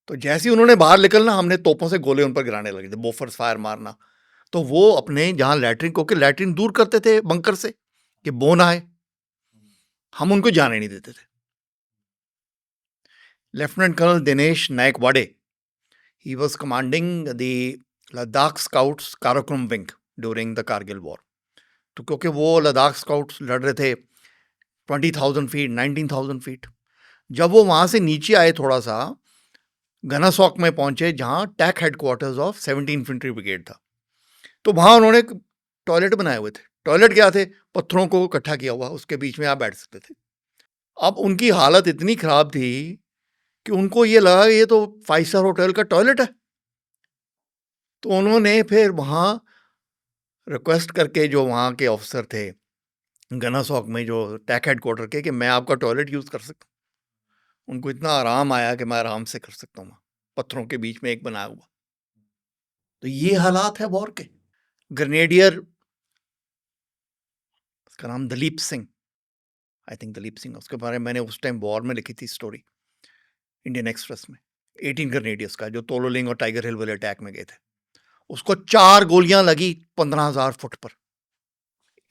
तो जैसे ही उन्होंने बाहर निकलना, हमने तोपों से गोले उन पर गिराने लगे थे, बोफर्स फायर मारना। तो वो अपने जहाँ लैट्रिन, क्योंकि लैट्रिन दूर करते थे बंकर से कि बो ना आए, हम उनको जाने नहीं देते थे। Lieutenant colonel Dinesh Naikwade, he was commanding the Ladakh Scouts Karakoram wing during the Kargil war. तो क्योंकि वो लद्दाख स्काउट्स लड़ रहे थे 20,000 फीट, 19,000 फीट, जब वो वहाँ से नीचे आए, थोड़ा सा गनासॉक में पहुंचे, जहाँ टैक हेडक्वार्टर्स ऑफ 17 इन्फेंट्री ब्रिगेड था, तो वहाँ उन्होंने टॉयलेट बनाए हुए थे। टॉयलेट क्या थे? पत्थरों को इकट्ठा किया हुआ, उसके बीच में आप बैठ सकते थे। अब उनकी हालत इतनी खराब थी कि उनको ये लगा ये तो 5 स्टार होटल का टॉयलेट है। तो उन्होंने फिर वहाँ रिक्वेस्ट करके, जो वहाँ के ऑफिसर थे गनासॉक में, जो टैक हेडक्वार्टर के, कि मैं आपका टॉयलेट यूज़ कर सकता हूँ। उनको इतना आराम आया कि मैं आराम से कर सकता हूँ, पत्थरों के बीच में एक बनाया हुआ। तो ये हालात है वॉर के। ग्रेनेडियर, उसका नाम दलीप सिंह, आई थिंक दलीप सिंह, उसके बारे में मैंने उस टाइम वॉर में लिखी थी स्टोरी इंडियन एक्सप्रेस में। 18 ग्रेनेडियर्स का, जो तोलोलिंग और टाइगर हिल वाले अटैक में गए थे, उसको 4 गोलियां लगी 15,000 फुट पर,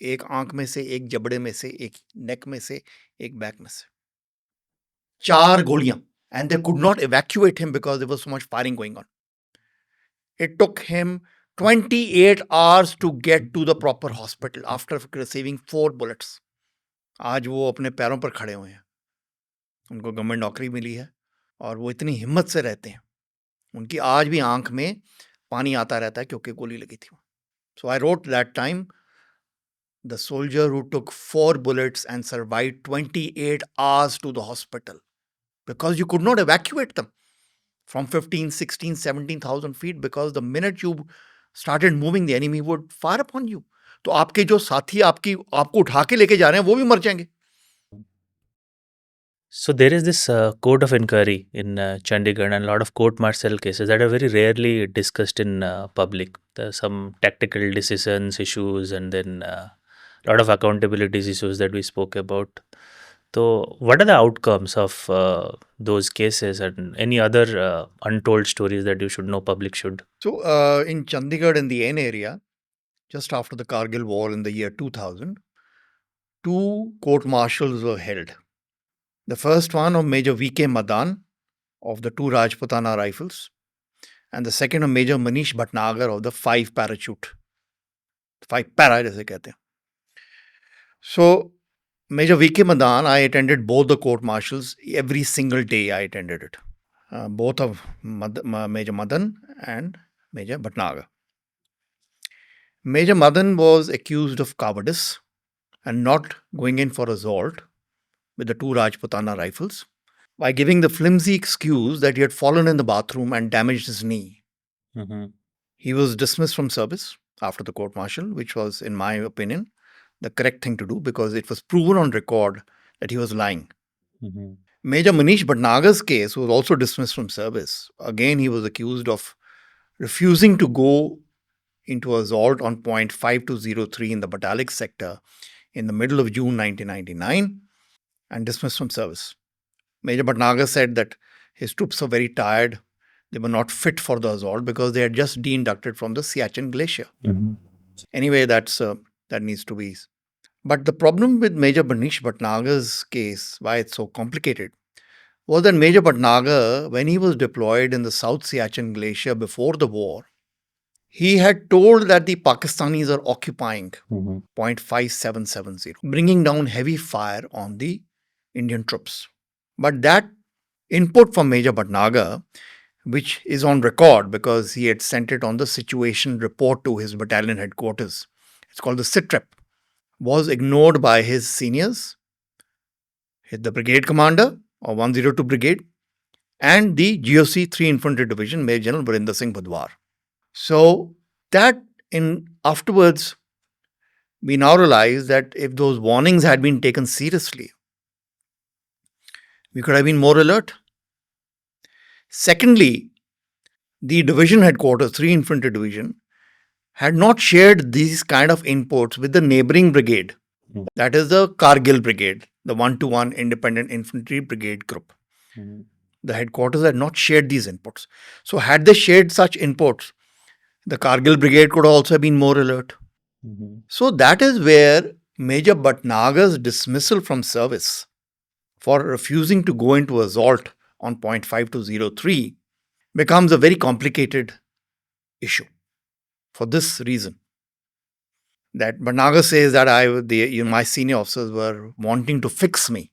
एक आंख में से, एक जबड़े में से, एक नेक में से, एक बैक में से, 4 गोलियां। And they could not evacuate him because there was so much firing going on. It took him 28 hours to get to the proper hospital after receiving 4 bullets. आज वो अपने पैरों पर खड़े हुए हैं, उनको गवर्नमेंट नौकरी मिली है और वो इतनी हिम्मत से रहते हैं। उनकी आज भी आंख में पानी आता रहता है क्योंकि गोली लगी थी। So I wrote that time, the soldier who took 4 bullets and survived 28 hours to the hospital because you could not evacuate them from 15, 16, 17,000 feet, because the minute you started moving, the enemy would fire upon you. तो आपके जो साथी आपको उठा के लेके जा रहे हैं, वो भी मर जाएंगे। So there is this court of inquiry in Chandigarh and a lot of court-martial cases that are very rarely discussed in public. There are some tactical decisions, issues, and then a lot of accountability issues that we spoke about. So what are the outcomes of those cases and any other untold stories that you should know, public should? So in Chandigarh, in the N area, just after the Kargil war in the year 2000, 2 court-martials were held. The first one of Major V.K. Madan of the 2 Rajputana rifles, and the second of Major Manish Bhatnagar of the 5 parachute. 5 para, जैसे कहते हैं. So, Major V.K. Madan, I attended both the court-martials. Every single day I attended it. Both of Major Madan and Major Bhatnagar. Major Madan was accused of cowardice and not going in for assault with the 2 Rajputana rifles by giving the flimsy excuse that he had fallen in the bathroom and damaged his knee. He was dismissed from service after the court-martial, which was, in my opinion, the correct thing to do because it was proven on record that he was lying. Major Manish Bhatnagar's case was also dismissed from service. Again, he was accused of refusing to go into assault on point 5203 in the Batalik sector in the middle of June 1999 and dismissed from service. Major Bhatnagar said that his troops were very tired. They were not fit for the assault because they had just de-inducted from the Siachen Glacier. Anyway, that needs to be. But the problem with Major Manish Bhatnagar's case, why it's so complicated, was that Major Bhatnagar, when he was deployed in the South Siachen Glacier before the war, he had told that the Pakistanis are occupying Mm-hmm. point 5770, bringing down heavy fire on the Indian troops. But that input from Major Bhatnagar, which is on record because he had sent it on the situation report to his battalion headquarters, it's called the SITREP, was ignored by his seniors, the brigade commander of 102 Brigade, and the GOC 3 Infantry Division, Major General Barinder Singh Budwar. So that afterwards, we now realize that if those warnings had been taken seriously, we could have been more alert. Secondly, the division headquarters, 3 Infantry Division, had not shared these kind of inputs with the neighboring brigade. Mm. That is the Kargil Brigade, the 1-to-1 Independent Infantry Brigade Group. Mm-hmm. The headquarters had not shared these inputs. So had they shared such inputs, the Kargil Brigade could also have been more alert. Mm-hmm. So that is where Major Bhatnagar's dismissal from service for refusing to go into assault on point 5203 becomes a very complicated issue. For this reason, that Bhatnagar says that my senior officers were wanting to fix me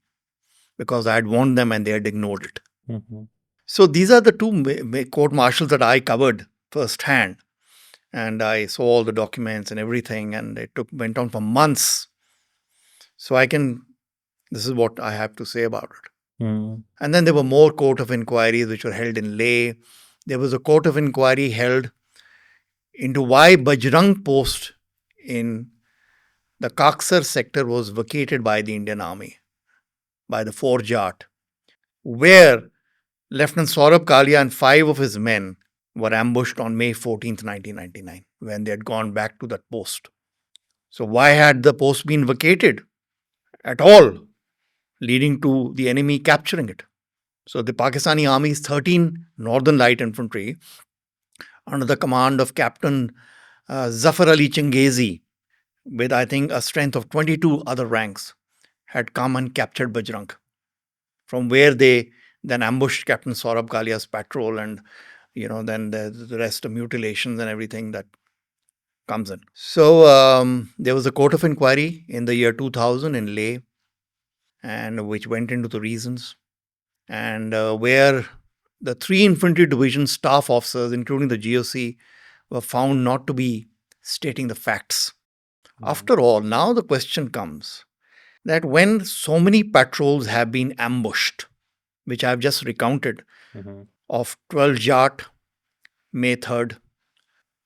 because I had warned them and they had ignored it. Mm-hmm. So these are the two court martials that I covered firsthand, and I saw all the documents and everything, and it went on for months. So this is what I have to say about it. Mm-hmm. And then there were more court of inquiries which were held in Leh. There was a court of inquiry held into why Bajrang post in the Kaksar sector was vacated by the Indian Army, by the 4 Jat, where Lieutenant Saurabh Kalia and 5 of his men were ambushed on May 14th, 1999, when they had gone back to that post. So why had the post been vacated at all, leading to the enemy capturing it? So the Pakistani Army's 13 Northern Light Infantry, under the command of Captain Zafar Ali Changezi, with I think a strength of 22 other ranks, had come and captured Bajrang, from where they then ambushed Captain Saurabh Kalia's patrol, and then the rest of mutilations and everything that comes in. So there was a court of inquiry in the year 2000 in Leh, and which went into the reasons, and where the 3 Infantry Division staff officers, including the GOC, were found not to be stating the facts. Mm-hmm. After all, now the question comes that when so many patrols have been ambushed, which I have just recounted, mm-hmm. of 12 Jat, May 3rd,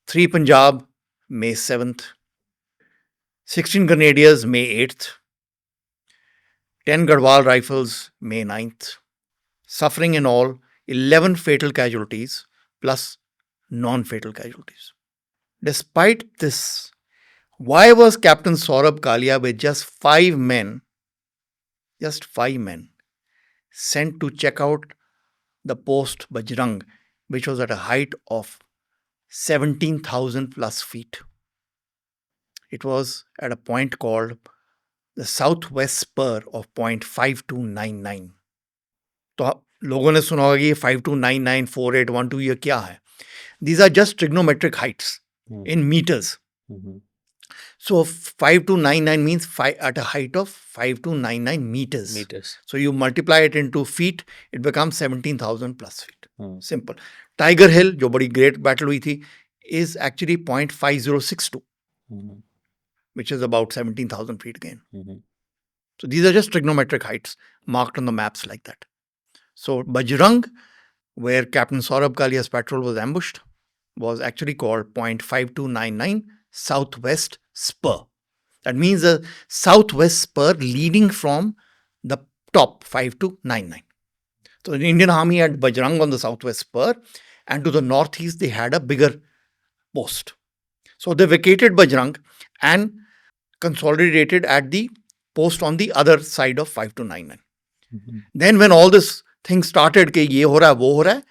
3 Punjab, May 7th, 16 Grenadiers, May 8th, 10 Garhwal Rifles, May 9th, suffering in all 11 fatal casualties plus non-fatal casualties. Despite this, why was Captain Saurabh Kalia with just 5 men, sent to check out the post Bajrang, which was at a height of 17,000 plus feet? It was at a point called the southwest spur of point 5299. तो लोगों ने सुना होगा कि 5299, 4812 ये क्या है? These are just trigonometric heights in meters. Mm-hmm. So 5299 means at a height of 5299 meters. So you multiply it into feet, it becomes 17,000 plus feet. Simple. Tiger Hill, जो बड़ी great battle हुई थी, is actually 0.5062, which is about 17,000 feet again. Mm-hmm. So these are just trigonometric heights marked on the maps like that. So Bajrang, where Captain Saurabh Kalia's patrol was ambushed, was actually called 0.5299 southwest spur. That means the southwest spur leading from the top 5299. So the Indian Army had Bajrang on the southwest spur, and to the northeast they had a bigger post. So they vacated Bajrang and consolidated at the post on the other side of 5299. Mm-hmm. Then when all this thing started कि ये हो रहा है वो हो रहा है,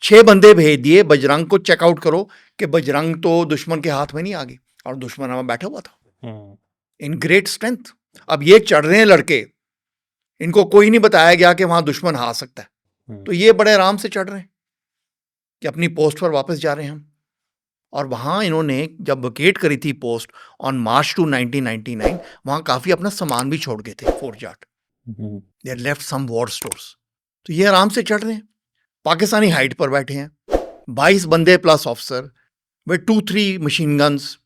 6 बंदे भेज दिए बजरंग को चेकआउट करो कि बजरंग तो दुश्मन के हाथ में नहीं आ गई, और दुश्मन वहां बैठा हुआ था इन ग्रेट स्ट्रेंथ. अब ये चढ़ रहे हैं लड़के, इनको कोई नहीं बताया गया कि वहां दुश्मन आ सकता है, तो ये बड़े आराम से चढ़ रहे हैं कि अपनी पोस्ट पर वापस जा रहे हैं हम. और वहाँ इन्होंने जब वेकेट करी थी पोस्ट ऑन मार्च टू 1999, वहाँ काफ़ी अपना सामान भी छोड़ गए थे fort Jat. They left some war stores. तो ये आराम से चढ़ रहे हैं, पाकिस्तानी हाइट पर बैठे हैं, 22 बंदे plus officer with 2-3 machine guns.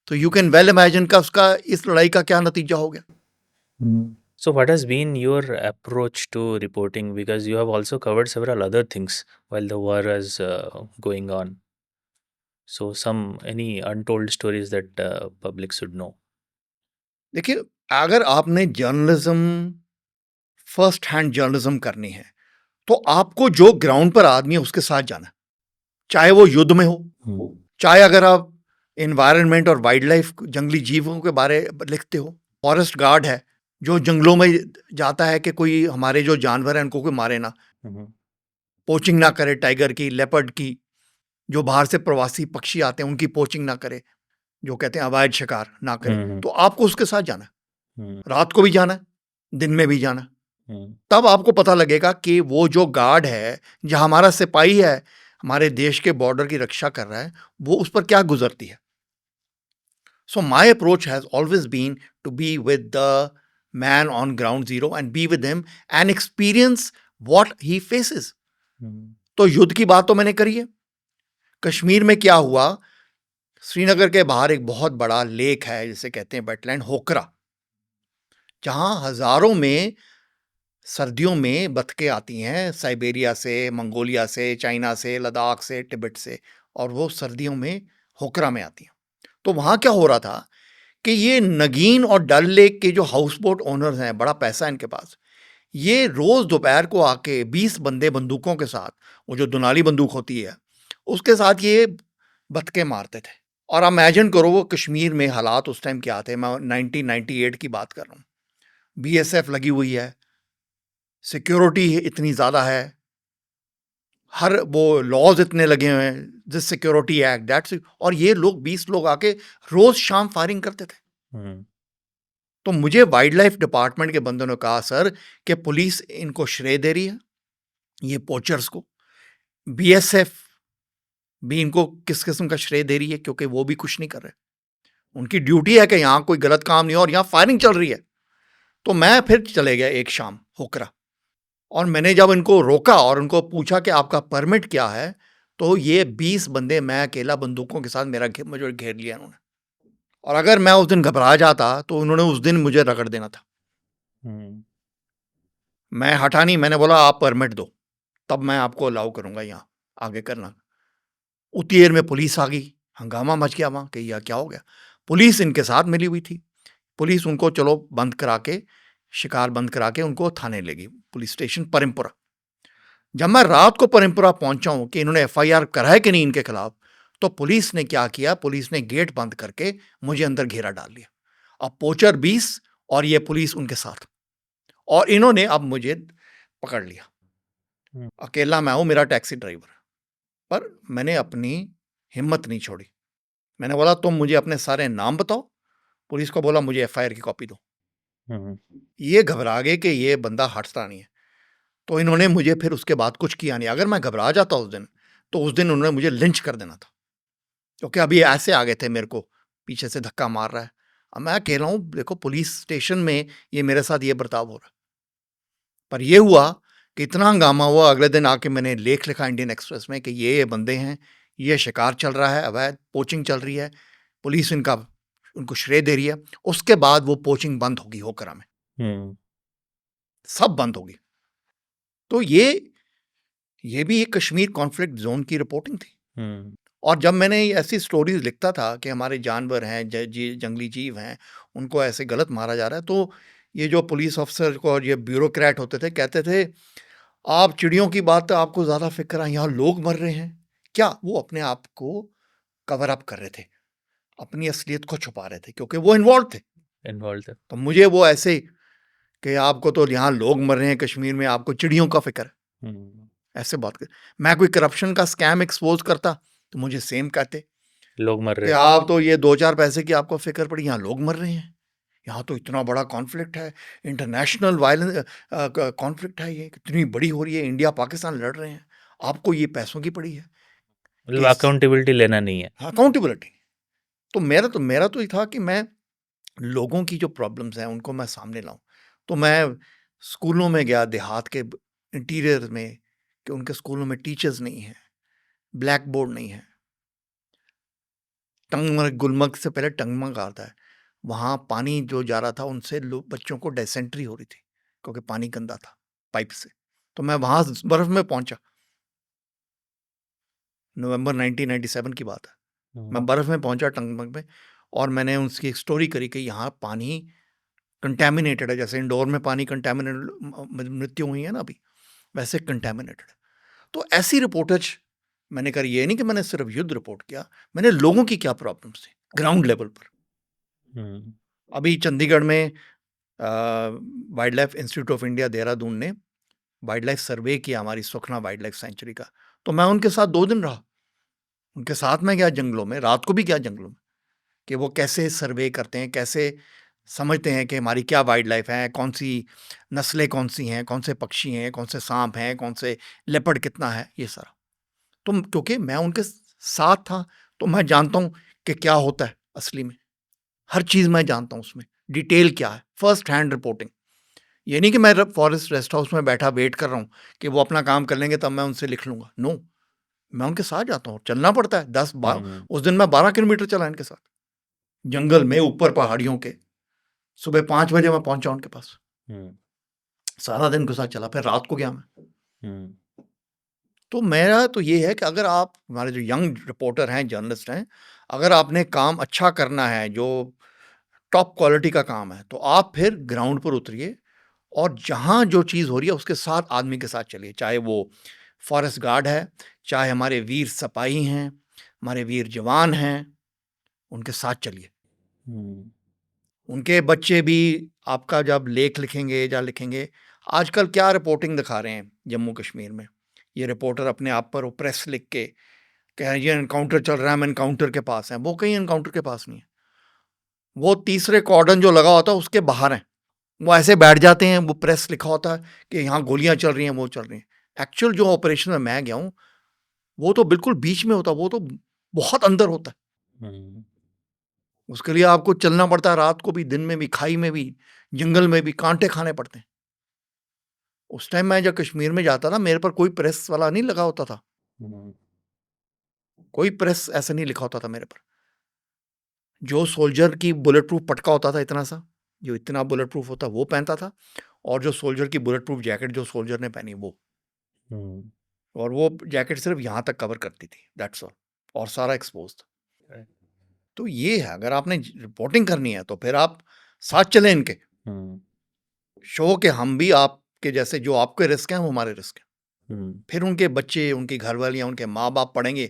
तो यू कैन वेल इमेजिन का उसका इस लड़ाई का क्या नतीजा हो गया। So, what has been your approach to reporting? Because you have also covered several other things while the war is going on. So, any untold stories that public should know. देखिए, अगर आपने जर्नलिज्म, फर्स्ट हैंड जर्नलिज्म करनी है, तो आपको जो ground पर आदमी है उसके साथ जाना, चाहे वो युद्ध में हो, चाहे अगर आप एनवायरनमेंट और वाइल्ड लाइफ, जंगली जीवों के बारे लिखते हो, फॉरेस्ट गार्ड है जो जंगलों में जाता है कि कोई हमारे जो जानवर हैं उनको कोई मारे ना, पोचिंग ना करे, टाइगर की, लेपर्ड की, जो बाहर से प्रवासी पक्षी आते हैं उनकी पोचिंग ना करे, जो कहते हैं अवैध शिकार ना करे, तो आपको उसके साथ जाना है, रात को भी जाना है, दिन में भी जाना है। तब आपको पता लगेगा कि वो जो गार्ड है, जो हमारा सिपाही है, हमारे देश के बॉर्डर की रक्षा कर रहा है, वो उस पर क्या गुजरती है। So my approach has always been to be with the man on ground zero and be with him and experience what he faces. तो युद्ध की बात तो मैंने करी है। कश्मीर में क्या हुआ, श्रीनगर के बाहर एक बहुत बड़ा लेक है जिसे कहते हैं वेटलैंड, होकरा, जहां हजारों में सर्दियों में बतखें आती हैं, साइबेरिया से, मंगोलिया से, चाइना से, लद्दाख से, तिब्बत से, और वो सर्दियों में होकरा में आती हैं। तो वहाँ क्या हो रहा था कि ये नगीन और डल लेक के जो हाउस बोट ओनर्स हैं, बड़ा पैसा है इनके पास, ये रोज़ दोपहर को आके 20 बंदे बंदूकों के साथ, वो जो दुनाली बंदूक होती है उसके साथ ये बतखें मारते थे। और इमेजिन करो वो कश्मीर में हालात उस टाइम क्या थे। मैं 1998 की बात कर रहा हूँ। बीएसएफ लगी हुई है, सिक्योरिटी इतनी ज़्यादा है, हर वो लॉज इतने लगे हुए हैं, दिस सिक्योरिटी एक्ट दैट्स, और ये लोग 20 लोग आके रोज शाम फायरिंग करते थे। तो मुझे वाइल्ड लाइफ डिपार्टमेंट के बंदों ने कहा, सर, कि पुलिस इनको श्रेय दे रही है, ये पोचर्स को, बीएसएफ भी इनको किस किस्म का श्रेय दे रही है, क्योंकि वो भी कुछ नहीं कर रहे। उनकी ड्यूटी है कि यहाँ कोई गलत काम नहीं हो और यहाँ फायरिंग चल रही है। तो मैं फिर चले गया एक शाम होकरा, और मैंने जब इनको रोका और उनको पूछा कि आपका परमिट क्या है, तो ये 20 बंदे, मैं अकेला, बंदूकों के साथ मुझे घेर लिया उन्होंने। और अगर मैं उस दिन घबरा जाता तो उन्होंने उस दिन मुझे रगड़ देना था। मैं हटा नहीं, मैंने बोला आप परमिट दो, तब मैं आपको अलाउ करूंगा यहाँ आगे करना। उतनी देर में पुलिस आ गई, हंगामा मच गया वहाँ कि यह क्या हो गया। पुलिस इनके साथ मिली हुई थी, पुलिस उनको चलो बंद करा के, शिकार बंद करा के उनको थाने ले गई, पुलिस स्टेशन परिमपुरा। जब मैं रात को परिमपुरा पहुंचा हूं कि इन्होंने एफआईआर करा है कि नहीं इनके खिलाफ, तो पुलिस ने क्या किया, पुलिस ने गेट बंद करके मुझे अंदर घेरा डाल लिया। अब पोचर 20 और ये पुलिस उनके साथ, और इन्होंने अब मुझे पकड़ लिया। अकेला मैं हूं, मेरा टैक्सी ड्राइवर, पर मैंने अपनी हिम्मत नहीं छोड़ी। मैंने बोला तुम मुझे अपने सारे नाम बताओ। पुलिस को बोला मुझे एफआईआर की कॉपी दो। ये घबरा गए कि ये बंदा हटता नहीं है, तो इन्होंने मुझे फिर उसके बाद कुछ किया नहीं। अगर मैं घबरा जाता उस दिन, तो उस दिन उन्होंने मुझे लिंच कर देना था, क्योंकि अभी ऐसे आ गए थे, मेरे को पीछे से धक्का मार रहा है। अब मैं कह रहा हूँ देखो पुलिस स्टेशन में ये मेरे साथ ये बर्ताव हो रहा है। पर ये हुआ कि इतना हंगामा हुआ, अगले दिन आके मैंने लेख लिखा इंडियन एक्सप्रेस में कि ये बंदे हैं, ये शिकार चल रहा है, अवैध पोचिंग चल रही है, पुलिस इनका उनको श्रेय दे रही है। उसके बाद वो पोचिंग बंद होगी होकरा में, सब बंद होगी। तो ये भी एक कश्मीर कॉन्फ्लिक्ट जोन की रिपोर्टिंग थी। और जब मैंने ऐसी स्टोरीज लिखता था कि हमारे जानवर हैं, जंगली जीव हैं, उनको ऐसे गलत मारा जा रहा है, तो ये जो पुलिस ऑफिसर को और ये ब्यूरोक्रेट होते थे, कहते थे आप चिड़ियों की बात, आपको ज़्यादा फिक्र है, यहाँ लोग मर रहे हैं क्या। वो अपने आप को कवर अप कर रहे थे, अपनी असलियत को छुपा रहे थे, क्योंकि वो इन्वॉल्व थे। तो मुझे वो ऐसे कि आपको तो यहाँ लोग मर रहे हैं कश्मीर में, आपको चिड़ियों का फिक्र है, ऐसे बात कर। मैं कोई करप्शन का स्कैम एक्सपोज करता तो मुझे सेम कहते, लोग मर रहे कि हैं। आप तो ये 2-4 पैसे की आपको फिक्र पड़ी, यहाँ लोग मर रहे हैं, यहाँ तो इतना बड़ा कॉन्फ्लिक्ट है, इंटरनेशनल वायलेंस कॉन्फ्लिक्ट है, ये कितनी बड़ी हो रही है, इंडिया पाकिस्तान लड़ रहे हैं, आपको ये पैसों की पड़ी है। मतलब अकाउंटेबिलिटी लेना नहीं है। अकाउंटेबिलिटी। तो मेरा तो ये था कि मैं लोगों की जो प्रॉब्लम्स हैं उनको मैं सामने लाऊं। तो मैं स्कूलों में गया देहात के इंटीरियर में कि उनके स्कूलों में टीचर्स नहीं हैं, ब्लैक बोर्ड नहीं है। टंगमर्ग, गुलमर्ग से पहले टंगमर्ग आता है। वहाँ पानी जो जा रहा था उनसे बच्चों को डिसेंट्री हो रही थी क्योंकि पानी गंदा था पाइप से। तो मैं वहाँ बर्फ में पहुंचा। नवंबर 1997 की बात है। मैं बर्फ में पहुंचा टंगमर्ग में, और मैंने उनकी एक स्टोरी करी कि यहाँ पानी कंटेमिनेटेड है। जैसे इंडोर में पानी कंटेमिनेटेड मृत्यु हुई है ना अभी, वैसे कंटेमिनेटेड है। तो ऐसी रिपोर्टेज मैंने करी। ये नहीं कि मैंने सिर्फ युद्ध रिपोर्ट किया, मैंने लोगों की क्या प्रॉब्लम्स थी ग्राउंड लेवल पर। अभी चंडीगढ़ में wild life institute of India Dehradun ने वाइल्ड लाइफ सर्वे किया हमारी सुखना वाइल्ड लाइफ सेंचुरी का। तो मैं उनके साथ 2 दिन रहा। उनके साथ मैं गया जंगलों में, रात को भी गया जंगलों में, कि वो कैसे सर्वे करते हैं, कैसे समझते हैं कि हमारी क्या वाइल्ड लाइफ है, कौन सी नस्लें कौन सी हैं, कौन से पक्षी हैं, कौन से सांप हैं, कौन से लेपर्ड कितना है, ये सारा। तो क्योंकि मैं उनके साथ था तो मैं जानता हूँ कि क्या होता है असली में। हर चीज़ मैं जानता हूँ उसमें, डिटेल क्या है, फर्स्ट हैंड रिपोर्टिंग। ये नहीं कि मैं फॉरेस्ट रेस्ट हाउस में बैठा वेट कर रहा हूँ कि वो अपना काम कर लेंगे तब मैं उनसे लिख लूँगा। नो, मैं उनके साथ जाता हूँ, चलना पड़ता है 10-12। उस दिन मैं 12 किलोमीटर चला इनके साथ, जंगल में, ऊपर पहाड़ियों के। सुबह 5 बजे मैं पहुंचा उनके पास। सारा दिन के साथ चला, फिर रात को गया मैं। तो मेरा तो ये है कि अगर आप, हमारे जो यंग रिपोर्टर हैं, जर्नलिस्ट हैं, अगर आपने काम अच्छा करना है, जो टॉप क्वालिटी का काम है, तो आप फिर ग्राउंड पर उतरिए और जहाँ जो चीज़ हो रही है उसके साथ, आदमी के साथ चलिए। चाहे वो फॉरेस्ट गार्ड है, चाहे हमारे वीर सिपाही हैं, हमारे वीर जवान हैं, उनके साथ चलिए। उनके बच्चे भी आपका जब लेख लिखेंगे या लिखेंगे, आजकल क्या रिपोर्टिंग दिखा रहे हैं जम्मू कश्मीर में, ये रिपोर्टर अपने आप पर वो प्रेस लिख के कह रहे हैं ये एनकाउंटर चल रहा है, हम एनकाउंटर के पास हैं। वो कहीं एनकाउंटर के पास नहीं है, वो तीसरे कॉर्डन जो लगा होता है उसके बाहर हैं। वो ऐसे बैठ जाते हैं, वो प्रेस लिखा होता है कि यहाँ गोलियां चल रही हैं, वो चल रही हैं। एक्चुअल जो ऑपरेशन में मैं गया हूँ वो तो बिल्कुल बीच में होता है, वो तो बहुत अंदर होता है। उसके लिए आपको चलना पड़ता है, रात को भी, दिन में भी, खाई में भी, जंगल में भी, कांटे खाने पड़ते हैं। उस टाइम मैं जब कश्मीर में जाता था, मेरे पर कोई प्रेस वाला नहीं लगा होता था, कोई प्रेस ऐसा नहीं लिखा होता था मेरे पर। जो सोल्जर की बुलेट प्रूफ पटका होता था इतना सा, जो इतना बुलेट प्रूफ होता वो पहनता था, और जो सोल्जर की बुलेट प्रूफ जैकेट जो सोल्जर ने पहनी वो, और वो जैकेट सिर्फ यहाँ तक कवर करती थी, दैट्स ऑल, और सारा एक्सपोज था। तो ये है, अगर आपने रिपोर्टिंग करनी है तो फिर आप साथ चलें इनके, शो के हम भी आपके जैसे, जो आपके रिस्क हैं वो हमारे रिस्क हैं। फिर उनके बच्चे, उनकी घरवालियाँ, उनके माँ बाप पढ़ेंगे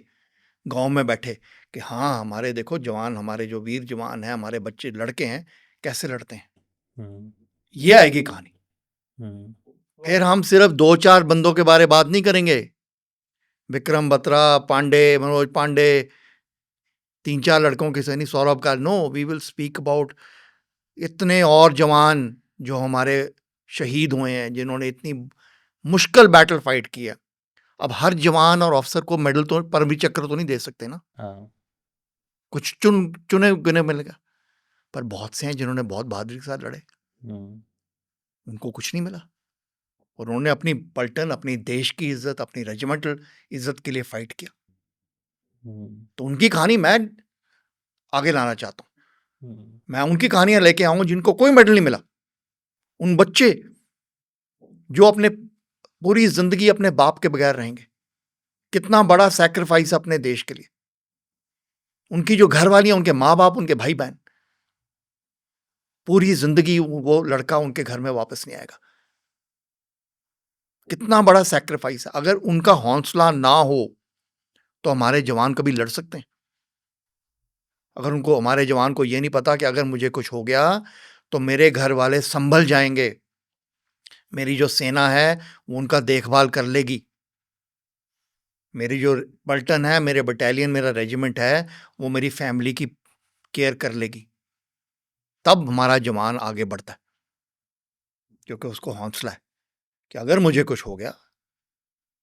गांव में बैठे कि हाँ, हमारे देखो जवान, हमारे जो वीर जवान हैं, हमारे बच्चे लड़के हैं, कैसे लड़ते हैं। ये आएगी कहानी। फिर हम सिर्फ 2-4 बंदों के बारे बात नहीं करेंगे, विक्रम बत्रा, पांडे, मनोज पांडे, 3-4 लड़कों के सैनिक, सौरभ का। No, we will speak about इतने और जवान जो हमारे शहीद हुए हैं, जिन्होंने इतनी मुश्किल बैटल फाइट की है। अब हर जवान और अफसर को मेडल तो, परमवीर चक्र तो नहीं दे सकते ना, कुछ चुने गिने मिलेगा, पर बहुत से हैं जिन्होंने बहुत बहादुरी के साथ लड़े, उनको कुछ नहीं मिला, और उन्होंने अपनी पलटन, अपनी देश की इज्जत, अपनी रेजिमेंटल इज्जत के लिए फाइट किया। तो उनकी कहानी मैं आगे लाना चाहता हूँ। मैं उनकी कहानियां लेके आऊंगा जिनको कोई मेडल नहीं मिला, उन बच्चे जो अपने पूरी जिंदगी अपने बाप के बगैर रहेंगे, कितना बड़ा सैक्रिफाइस अपने देश के लिए। उनकी जो घरवालियां, उनके माँ बाप, उनके भाई बहन, पूरी जिंदगी वो लड़का उनके घर में वापस नहीं आएगा। कितना बड़ा सैक्रिफाइस है। अगर उनका हौसला ना हो तो हमारे जवान कभी लड़ सकते हैं? अगर उनको, हमारे जवान को ये नहीं पता कि अगर मुझे कुछ हो गया तो मेरे घर वाले संभल जाएंगे, मेरी जो सेना है वो उनका देखभाल कर लेगी, मेरी जो पलटन है, मेरे बटालियन, मेरा रेजिमेंट है, वो मेरी फैमिली की केयर कर लेगी, तब हमारा जवान आगे बढ़ता है, क्योंकि उसको हौसला है कि अगर मुझे कुछ हो गया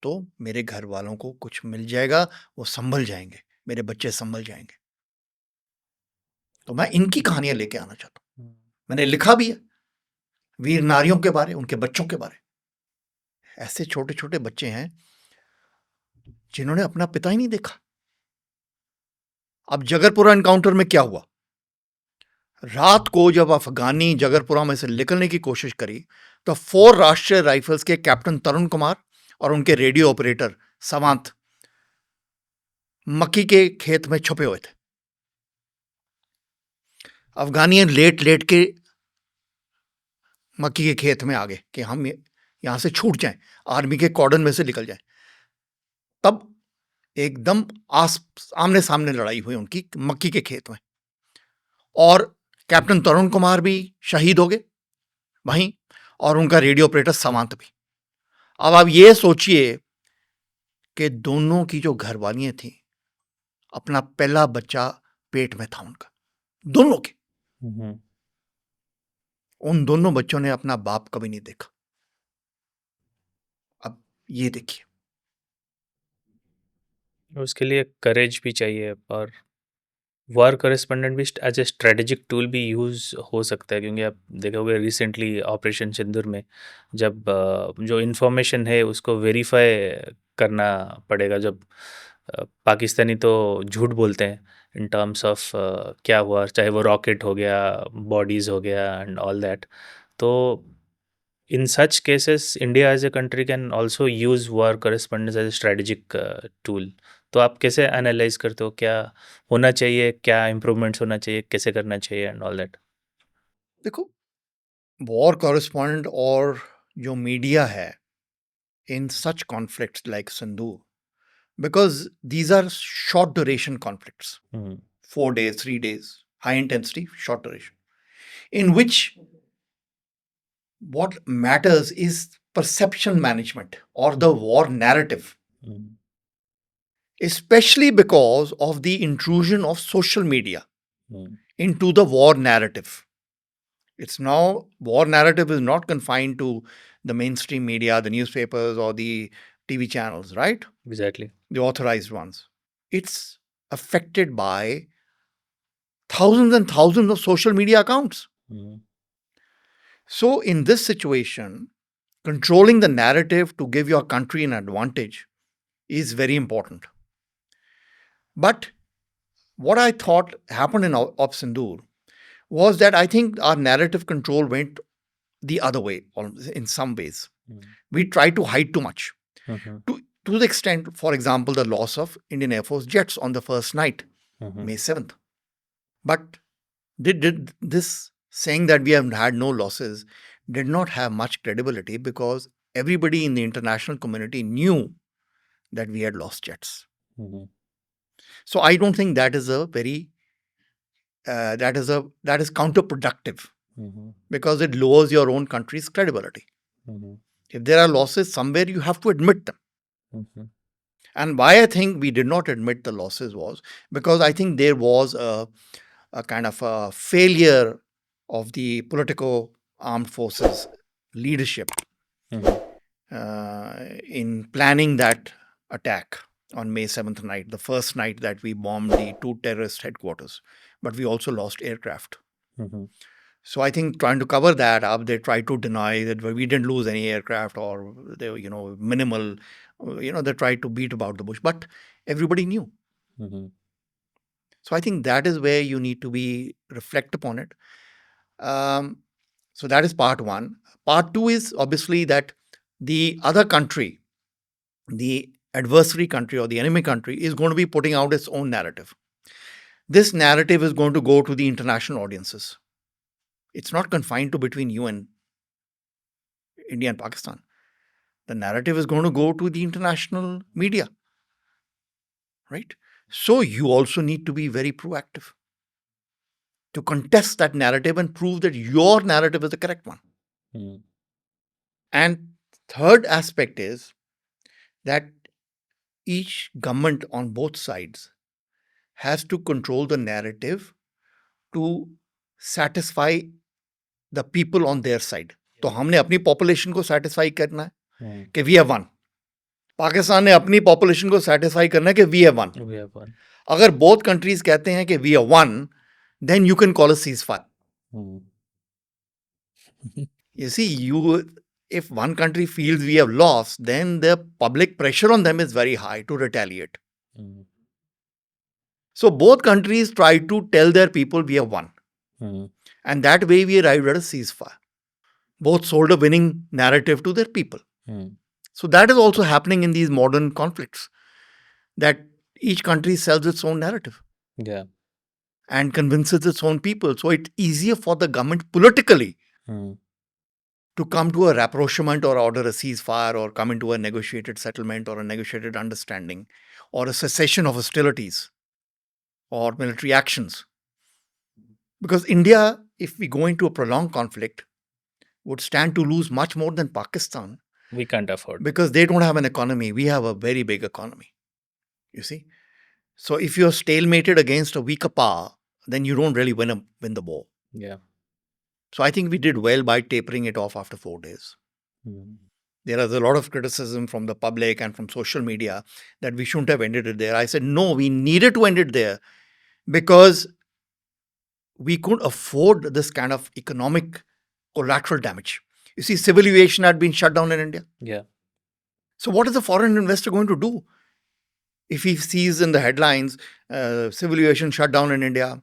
दोस्तों, मेरे घर वालों को कुछ मिल जाएगा, वो संभल जाएंगे, मेरे बच्चे संभल जाएंगे। तो मैं इनकी कहानियां लेके आना चाहता हूँ। मैंने लिखा भी है वीर नारियों के बारे, उनके बच्चों के बारे। ऐसे छोटे छोटे बच्चे हैं जिन्होंने अपना पिता ही नहीं देखा। अब जगरपुरा एनकाउंटर में क्या हुआ? रात को जब अफगानी जगरपुरा में से निकलने की कोशिश करी तो 4 राष्ट्रीय राइफल्स के कैप्टन तरुण कुमार और उनके रेडियो ऑपरेटर सवांत मक्की के खेत में छुपे हुए थे। अफगानी लेट लेट के मक्की के खेत में आ गए कि हम यहां से छूट जाएं, आर्मी के कॉर्डन में से निकल जाएं। तब एकदम आमने सामने लड़ाई हुई उनकी मक्की के खेत में, और कैप्टन तरुण कुमार भी शहीद हो गए वहीं, और उनका रेडियो ऑपरेटर सवांत भी। अब आप ये सोचिए कि दोनों की जो घरवालियां थी, अपना पहला बच्चा पेट में था उनका, दोनों के। उन दोनों बच्चों ने अपना बाप कभी नहीं देखा। अब ये देखिए, उसके लिए करेज भी चाहिए, और वॉर करेस्पॉन्डेंट भी एज ए स्ट्रेटेजिक टूल भी यूज़ हो सकता है, क्योंकि आप देखोगे रिसेंटली ऑपरेशन सिंदूर में जब जो इन्फॉर्मेशन है उसको वेरीफाई करना पड़ेगा। जब पाकिस्तानी तो झूठ बोलते हैं इन टर्म्स ऑफ क्या हुआ, चाहे वो रॉकेट हो गया, बॉडीज़ हो गया एंड ऑल दैट। तो in such cases India as a country can also use war correspondence as a strategic tool। तो आप कैसे एनालाइज करते हो, क्या होना चाहिए, क्या इम्प्रूवमेंट्स होना चाहिए, कैसे करना चाहिए एंड ऑल दैट? देखो, वॉर कॉरेस्पॉन्डेंट और जो मीडिया है in such conflicts like Sindoor, because these are short duration conflicts, 4 days, 3 days, high intensity, short duration, in which what matters is perception management or the war narrative, especially because of the intrusion of social media into the war narrative. It's now, war narrative is not confined to the mainstream media, the newspapers or the TV channels, right? Exactly. The authorized ones. It's affected by thousands and thousands of social media accounts. So, in this situation, controlling the narrative to give your country an advantage is very important. But what I thought happened in Op Sindoor was that I think our narrative control went the other way in some ways. We tried to hide too much. To the extent, for example, the loss of Indian Air Force jets on the first night, May 7th. But did this saying that we have had no losses did not have much credibility, because everybody in the international community knew that we had lost jets. So I don't think that is a very that is counterproductive, because it lowers your own country's credibility. If there are losses somewhere, you have to admit them. And why I think we did not admit the losses was because I think there was a kind of a failure of the political armed forces leadership in planning that attack on May 7th night, the first night that we bombed the 2 terrorist headquarters. But we also lost aircraft. So I think trying to cover that up, they tried to deny that we didn't lose any aircraft, or they were, minimal. They tried to beat about the bush, but everybody knew. So I think that is where you need to reflect upon it. So that is part one. Part two is obviously that the other country, the adversary country or the enemy country, is going to be putting out its own narrative. This narrative is going to go to the international audiences. It's not confined to between you and India and Pakistan. The narrative is going to go to the international media, right? So you also need to be very proactive to contest that narrative and prove that your narrative is the correct one. And third aspect is that each government on both sides has to control the narrative to satisfy the people on their side. तो हमने अपनी population को satisfy करना है कि we have one, Pakistan ने अपनी population को सेटिस्फाई करना है कि we have one. We have one. अगर बोथ कंट्रीज कहते हैं कि we have one, then you can call a ceasefire. Hmm. You see, if one country feels we have lost, then the public pressure on them is very high to retaliate. Hmm. So both countries try to tell their people we have won. Hmm. And that way we arrived at a ceasefire. Both sold a winning narrative to their people. Hmm. So that is also happening in these modern conflicts, that each country sells its own narrative Yeah. and convinces its own people. So it's easier for the government politically Hmm. to come to a rapprochement or order a ceasefire or come into a negotiated settlement or a negotiated understanding or a cessation of hostilities or military actions. Because India, if we go into a prolonged conflict, would stand to lose much more than Pakistan We can't afford. because they don't have an economy. We have a very big economy. You see? So if you're stalemated against a weaker power, then you don't really win the war. Yeah. So I think we did well by tapering it off after 4 days. Hmm. There is a lot of criticism from the public and from social media that we shouldn't have ended it there. I said, no, we needed to end it there because we couldn't afford this kind of economic collateral damage. You see, civil aviation had been shut down in India. Yeah. So what is a foreign investor going to do? If he sees in the headlines, civil aviation shut down in India,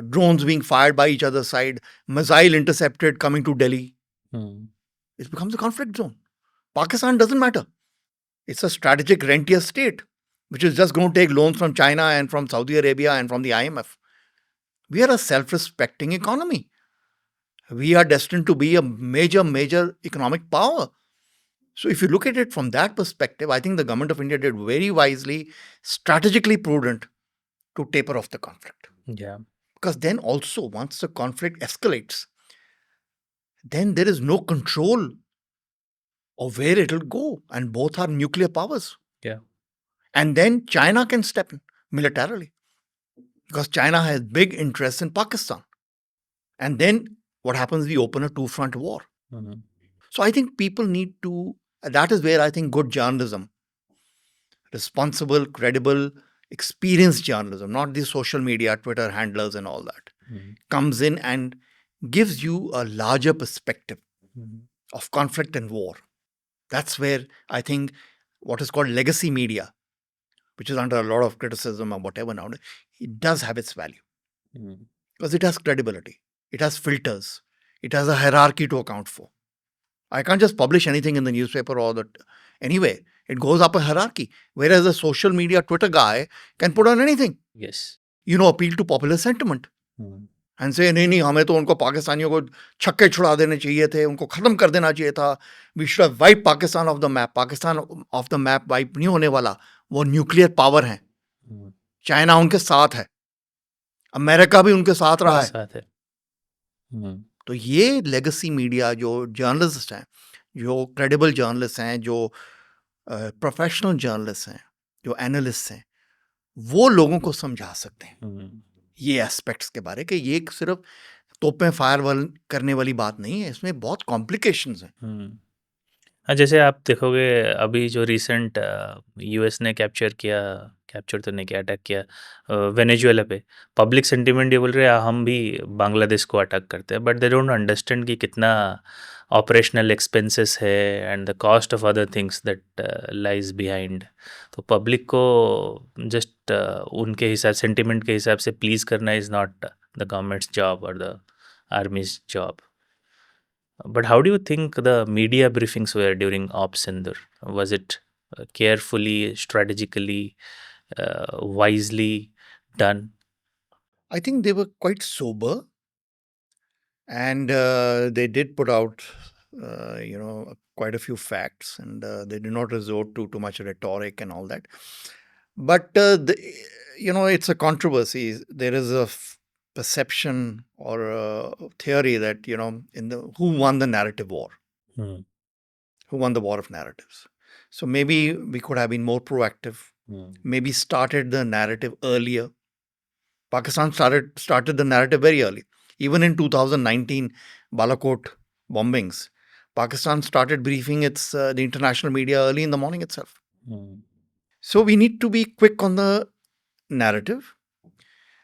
drones being fired by each other's side, missile intercepted coming to Delhi, Hmm. it becomes a conflict zone. Pakistan doesn't matter. It's a strategic rentier state, which is just going to take loans from China and from Saudi Arabia and from the IMF. We are a self-respecting economy. We are destined to be a major economic power. So if you look at it from that perspective, I think the government of India did very wisely, strategically prudent to taper off the conflict. Yeah. Because then also, once the conflict escalates, then there is no control of where it will go. And both are nuclear powers. Yeah. And then China can step in militarily. Because China has big interests in Pakistan. And then what happens? We open a two-front war. Hmm. So I think people need to, that is where I think good journalism, responsible, credible, experienced journalism, not the social media, Twitter handlers and all that, Hmm. comes in and gives you a larger perspective Hmm. of conflict and war. That's where I think what is called legacy media, which is under a lot of criticism or whatever now, it does have its value Hmm. because it has credibility, it has filters, it has a hierarchy to account for. I can't just publish anything in the newspaper or that. Anyway, it goes up a hierarchy. Whereas a social media Twitter guy can put on anything, Yes. appeal to popular sentiment Hmm. and say, नहीं हमें तो उनको पाकिस्तानियों को छक्के छुड़ा देने चाहिए थे, उनको खत्म कर देना चाहिए था. We should have wiped Pakistan off the map. Pakistan off the map wipe नहीं होने वाला. वो न्यूक्लियर पावर है. Hmm. चाइना उनके साथ है. अमेरिका भी उनके साथ रहा है. साथ है. Hmm. तो ये लेगेसी मीडिया जो जर्नलिस्ट हैं, जो क्रेडिबल जर्नलिस्ट हैं, जो प्रोफेशनल जर्नलिस्ट हैं, जो एनालिस्ट हैं, वो लोगों को समझा सकते हैं Hmm. ये एस्पेक्ट्स के बारे कि ये सिर्फ तोपें फायर करने वाली बात नहीं है, इसमें बहुत कॉम्प्लिकेशंस हैं. Hmm. हाँ, जैसे आप देखोगे अभी जो रिसेंट यूएस ने कैप्चर तो नहीं किया, अटैक किया वेनेजुएला पे. पब्लिक सेंटिमेंट ये बोल रहे हैं हम भी बांग्लादेश को अटैक करते हैं, बट दे डोंट अंडरस्टैंड कि कितना ऑपरेशनल एक्सपेंसेस है and the cost of other things that lies behind. तो पब्लिक को जस्ट उनके हिसाब सेंटिमेंट के हिसाब से प्लीज़ करना is not the government's job और the army's job. But how do you think the media briefings were during Ops Sindur? Was it carefully, strategically, wisely done? I think they were quite sober and they did put out quite a few facts and they did not resort to too much rhetoric and all that. But it's a controversy. There is a perception or a theory that who won the narrative war, Hmm. who won the war of narratives. So maybe we could have been more proactive, Hmm. maybe started the narrative earlier. Pakistan started the narrative very early. Even in 2019 Balakot bombings, Pakistan started briefing the international media early in the morning itself. Mm. So we need to be quick on the narrative.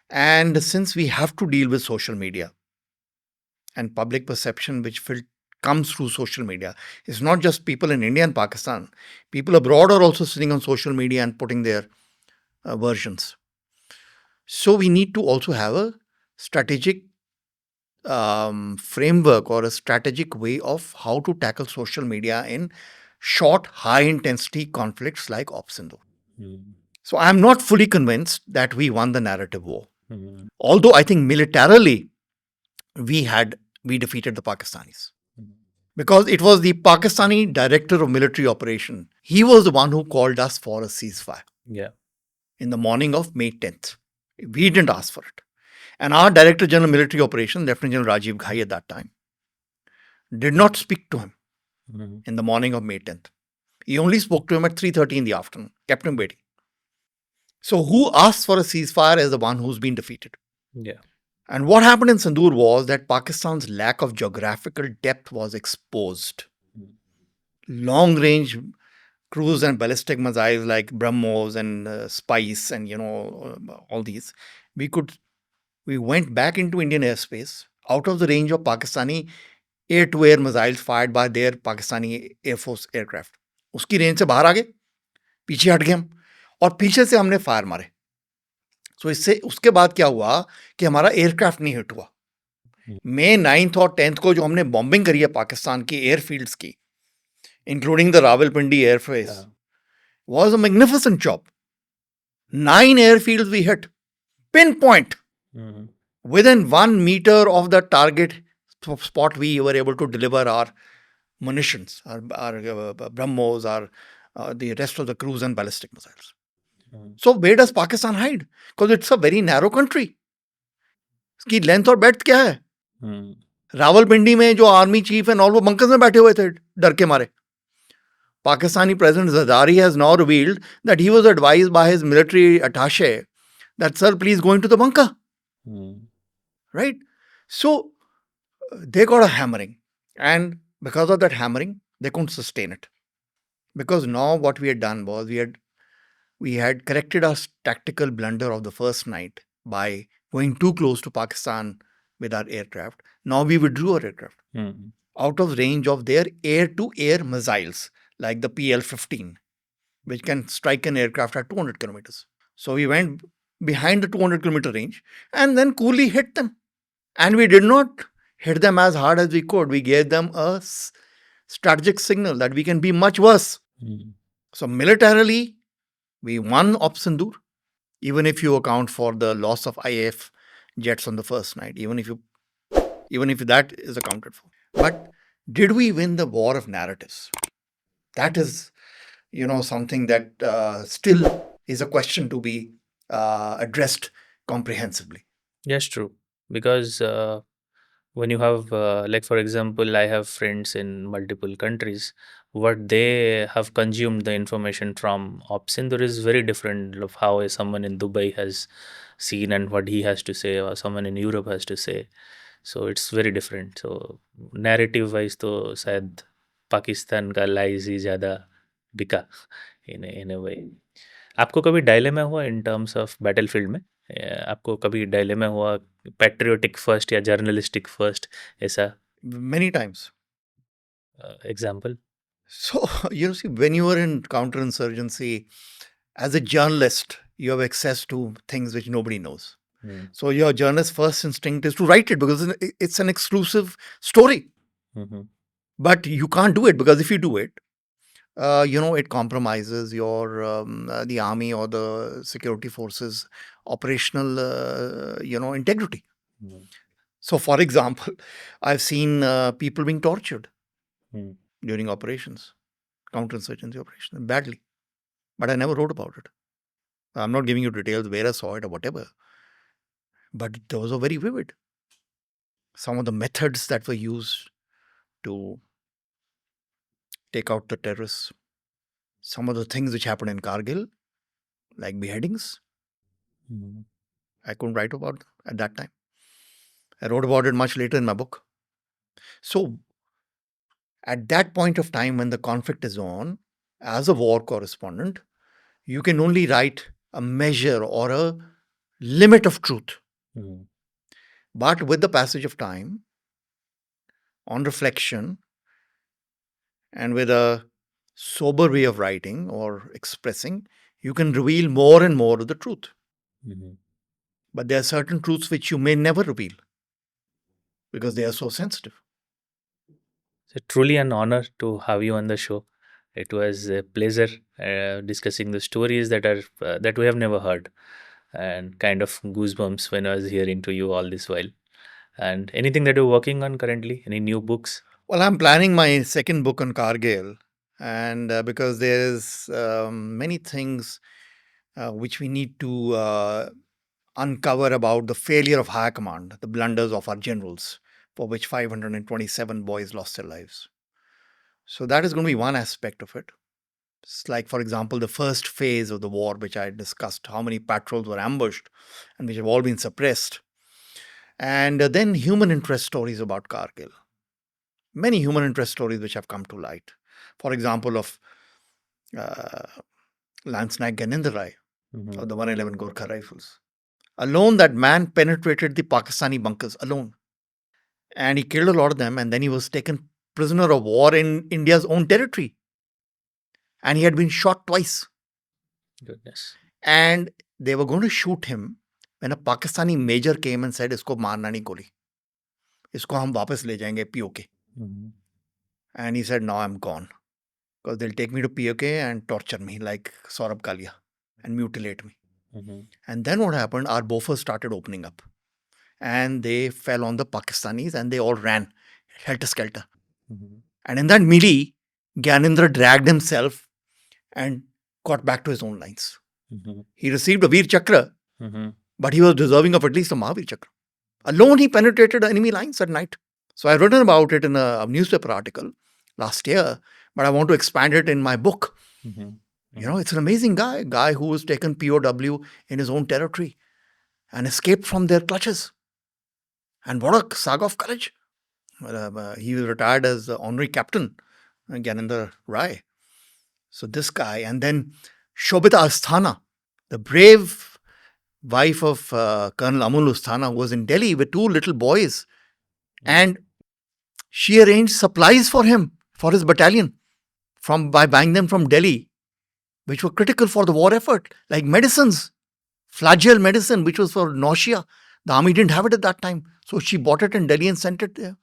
And since we have to deal with social media and public perception, which comes through social media, it's not just people in India and Pakistan. People abroad are also sitting on social media and putting their versions. So we need to also have a strategic framework or a strategic way of how to tackle social media in short, high intensity conflicts like Op Sindhu. Mm. So I'm not fully convinced that we won the narrative war. Mm. Although I think militarily we defeated the Pakistanis. Mm. Because it was the Pakistani director of military operation. He was the one who called us for a ceasefire Yeah. in the morning of May 10th. We didn't ask for it. And our Director General Military Operations, Lieutenant General Rajiv Ghai at that time, did not speak to him Mm. in the morning of May 10th. He only spoke to him at 3:30 in the afternoon, kept him waiting. So who asked for a ceasefire is the one who's been defeated. Yeah. And what happened in Sindoor was that Pakistan's lack of geographical depth was exposed. Mm. Long range cruise and ballistic missiles like BrahMos and Spice and all these, we went back into Indian airspace out of the range of Pakistani air-to-air missiles fired by their Pakistani Air Force aircraft. उसकी range से बाहर आ गए, पीछे हट गए हम और पीछे से हमने फायर मारे. सो इससे उसके बाद क्या हुआ कि हमारा एयरक्राफ्ट नहीं हिट हुआ. मई 9th और 10th को जो हमने बॉम्बिंग करी है पाकिस्तान की एयरफील्ड्स की, including the Rawalpindi airface, was a magnificent job. 9 airfields we hit, pinpoint, Mm. within 1 meter of the target spot. We were able to deliver our munitions, our BrahMos, the rest of the cruise and ballistic missiles. Mm. So where does Pakistan hide? Because it's a very narrow country. इसकी length और breadth क्या है? Mm. Rawalpindi में जो army chief है, वो bunkers में बैठे हुए थे डर के मारे. Pakistani President Zardari has now revealed that he was advised by his military attaché that, sir, please go into the bunker. Mm. Right? So they got a hammering. And because of that hammering, they couldn't sustain it. Because now what we had done was we had corrected our tactical blunder of the first night by going too close to Pakistan with our aircraft. Now we withdrew our aircraft Mm. out of range of their air-to-air missiles, like the PL-15, which can strike an aircraft at 200 kilometers. So we went behind the 200-kilometer range and then coolly hit them. And we did not hit them as hard as we could. We gave them a strategic signal that we can be much worse. Mm. So militarily, we won Op Sindoor, even if you account for the loss of IAF jets on the first night, even if that is accounted for. But did we win the war of narratives? That is, something that still is a question to be addressed comprehensively. Yes, true. Because when you have, like, for example, I have friends in multiple countries, what they have consumed the information from Op Sindoor is very different of how someone in Dubai has seen and what he has to say, or someone in Europe has to say. So it's very different. So narrative wise, तो शायद पाकिस्तान का lies ही ज़्यादा बिका इन ए वे. आपको कभी dilemma हुआ in terms of battlefield में? आपको कभी डायलेमा हुआ पैट्रियोटिक फर्स्ट या जर्नलिस्टिक फर्स्ट, ऐसा Many times. Example? So, see, when you are in counterinsurgency, as a journalist, you have access to things which nobody knows. So your journalist's first instinct is to write it because it's an exclusive story. But you can't do it because if you do it, it compromises your the army or the security forces operational integrity. So, for example, I've seen people being tortured during operations, counterinsurgency operations, badly. But I never wrote about it. I'm not giving you details where I saw it or whatever. But those are very vivid. Some of the methods that were used to take out the terrorists, some of the things which happened in Kargil, like beheadings, I couldn't write about them at that time. I wrote about it much later in my book. So, at that point of time when the conflict is on, as a war correspondent, you can only write a measure or a limit of truth. Mhm. But with the passage of time, on reflection, and with a sober way of writing or expressing, you can reveal more and more of the truth. Mhm. But there are certain truths which you may never reveal because they are so sensitive. So truly an honor to have you on the show. It was a pleasure discussing the stories that are that we have never heard, and kind of goosebumps when I was hearing to you all this while. And anything that you're working on currently? Any new books? Well, I'm planning my second book on Kargil, and because there's many things which we need to uncover about the failure of high command, the blunders of our generals, for which 527 boys lost their lives. So that is going to be one aspect of it. It's like, for example, the first phase of the war, which I discussed, how many patrols were ambushed and which have all been suppressed. And then human interest stories about Kargil. Many human interest stories which have come to light. For example, of uh, Lance Naik Ganendra Rai Mhm. of the 111 Gorkha Rifles. Alone, that man penetrated the Pakistani bunkers alone. And he killed a lot of them. And then he was taken prisoner of war in India's own territory. And he had been shot twice. Goodness. And they were going to shoot him when a Pakistani major came and said, "Isko marna nahi goli. Isko hum wapas le jayenge POK." Mhm. And he said, "No, I'm gone. Because they'll take me to POK and torture me like Saurabh Kalia and mutilate me." Mhm. And then what happened? Our Bofors started opening up. And they fell on the Pakistanis and they all ran helter skelter. Mhm. And in that melee, Gyanendra dragged himself and got back to his own lines. Mhm. He received a Veer Chakra, Mhm. but he was deserving of at least a Mahavir Chakra. Alone, he penetrated enemy lines at night. So I've written about it in a newspaper article last year, but I want to expand it in my book. Mhm. You know, it's an amazing guy who was taken POW in his own territory and escaped from their clutches. And what a saga of courage. He was retired as the honorary captain, Gyanendra Rai. So this guy, and then Shobita Asthana, the brave wife of Colonel Amul Asthana, was in Delhi with two little boys, and she arranged supplies for him for his battalion from by buying them from Delhi, which were critical for the war effort, like medicines, flagyl medicine, which was for nausea. The army didn't have it at that time, so she bought it in Delhi and sent it there.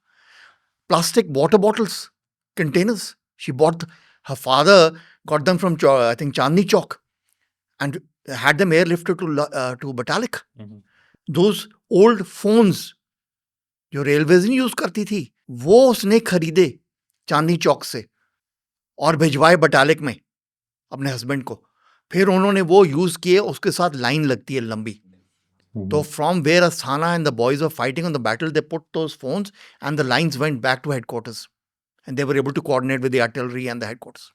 Plastic water bottles, containers. She bought. Her father got them from I think Chandni Chowk and had them airlifted to Batalik. Mhm. Those old phones जो railways नहीं use करती थी वो उसने खरीदे चांदनी चौक से और भिजवाए बटालिक में अपने हस्बैंड को फिर उन्होंने वो यूज किए उसके साथ लाइन लगती है लंबी तो Mhm. From where Asthana and the boys are fighting on the battle they put those phones and the lines went back to headquarters and they were able to coordinate with the artillery and the headquarters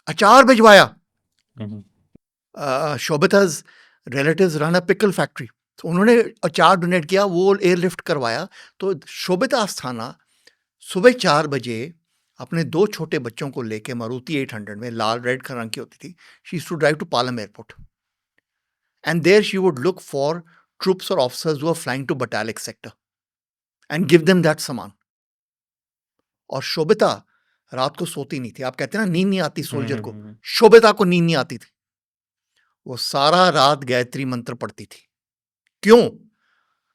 अचार भिजवाया Mhm. शोभिता's relatives run a pickle factory. तो उन्होंने अचार donate किया वो airlift करवाया तो शोभिता अस्थाना सुबह 4 बजे अपने दो छोटे बच्चों को लेके मारुति 800 में लाल रेड रंग की होती थी she used to drive to Palam airport and there she would look for troops और officers who are flying to Batalik sector and give them that सामान और शोभिता रात को सोती नहीं थी आप कहते हैं ना नींद नहीं आती सोल्जर को Mhm. शोभिता को नींद नहीं आती थी वो सारा रात गायत्री मंत्र पढ़ती थी क्यों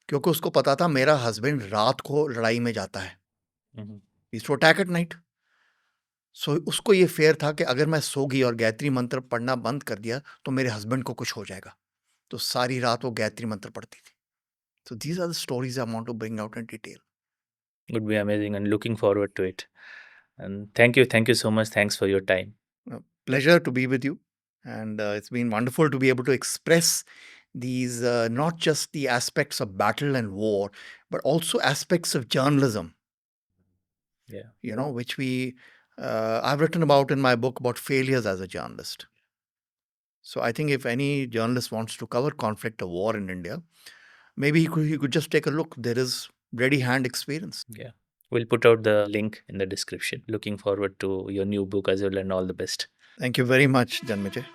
क्योंकि उसको पता था मेरा हस्बैंड रात को लड़ाई में जाता है Mhm. Is to attack at night so उसको ये फेयर था कि अगर मैं सो गई और गायत्री मंत्र पढ़ना बंद कर दिया तो मेरे हस्बैंड को कुछ हो जाएगा तो सारी रात वो गायत्री मंत्र पढ़ती थी so these are the stories I want to bring out in detail Would be amazing and looking forward to it. And thank you so much. Thanks for your time. Pleasure to be with you and it's been wonderful to be able to express these not just the aspects of battle and war but also aspects of journalism Yeah. you know, which I've written about in my book about failures as a journalist. So I think if any journalist wants to cover conflict or war in India, maybe he could just take a look. There is ready hand experience. Yeah. We'll put out the link in the description. Looking forward to your new book as well and all the best. Thank you very much, Janmijay.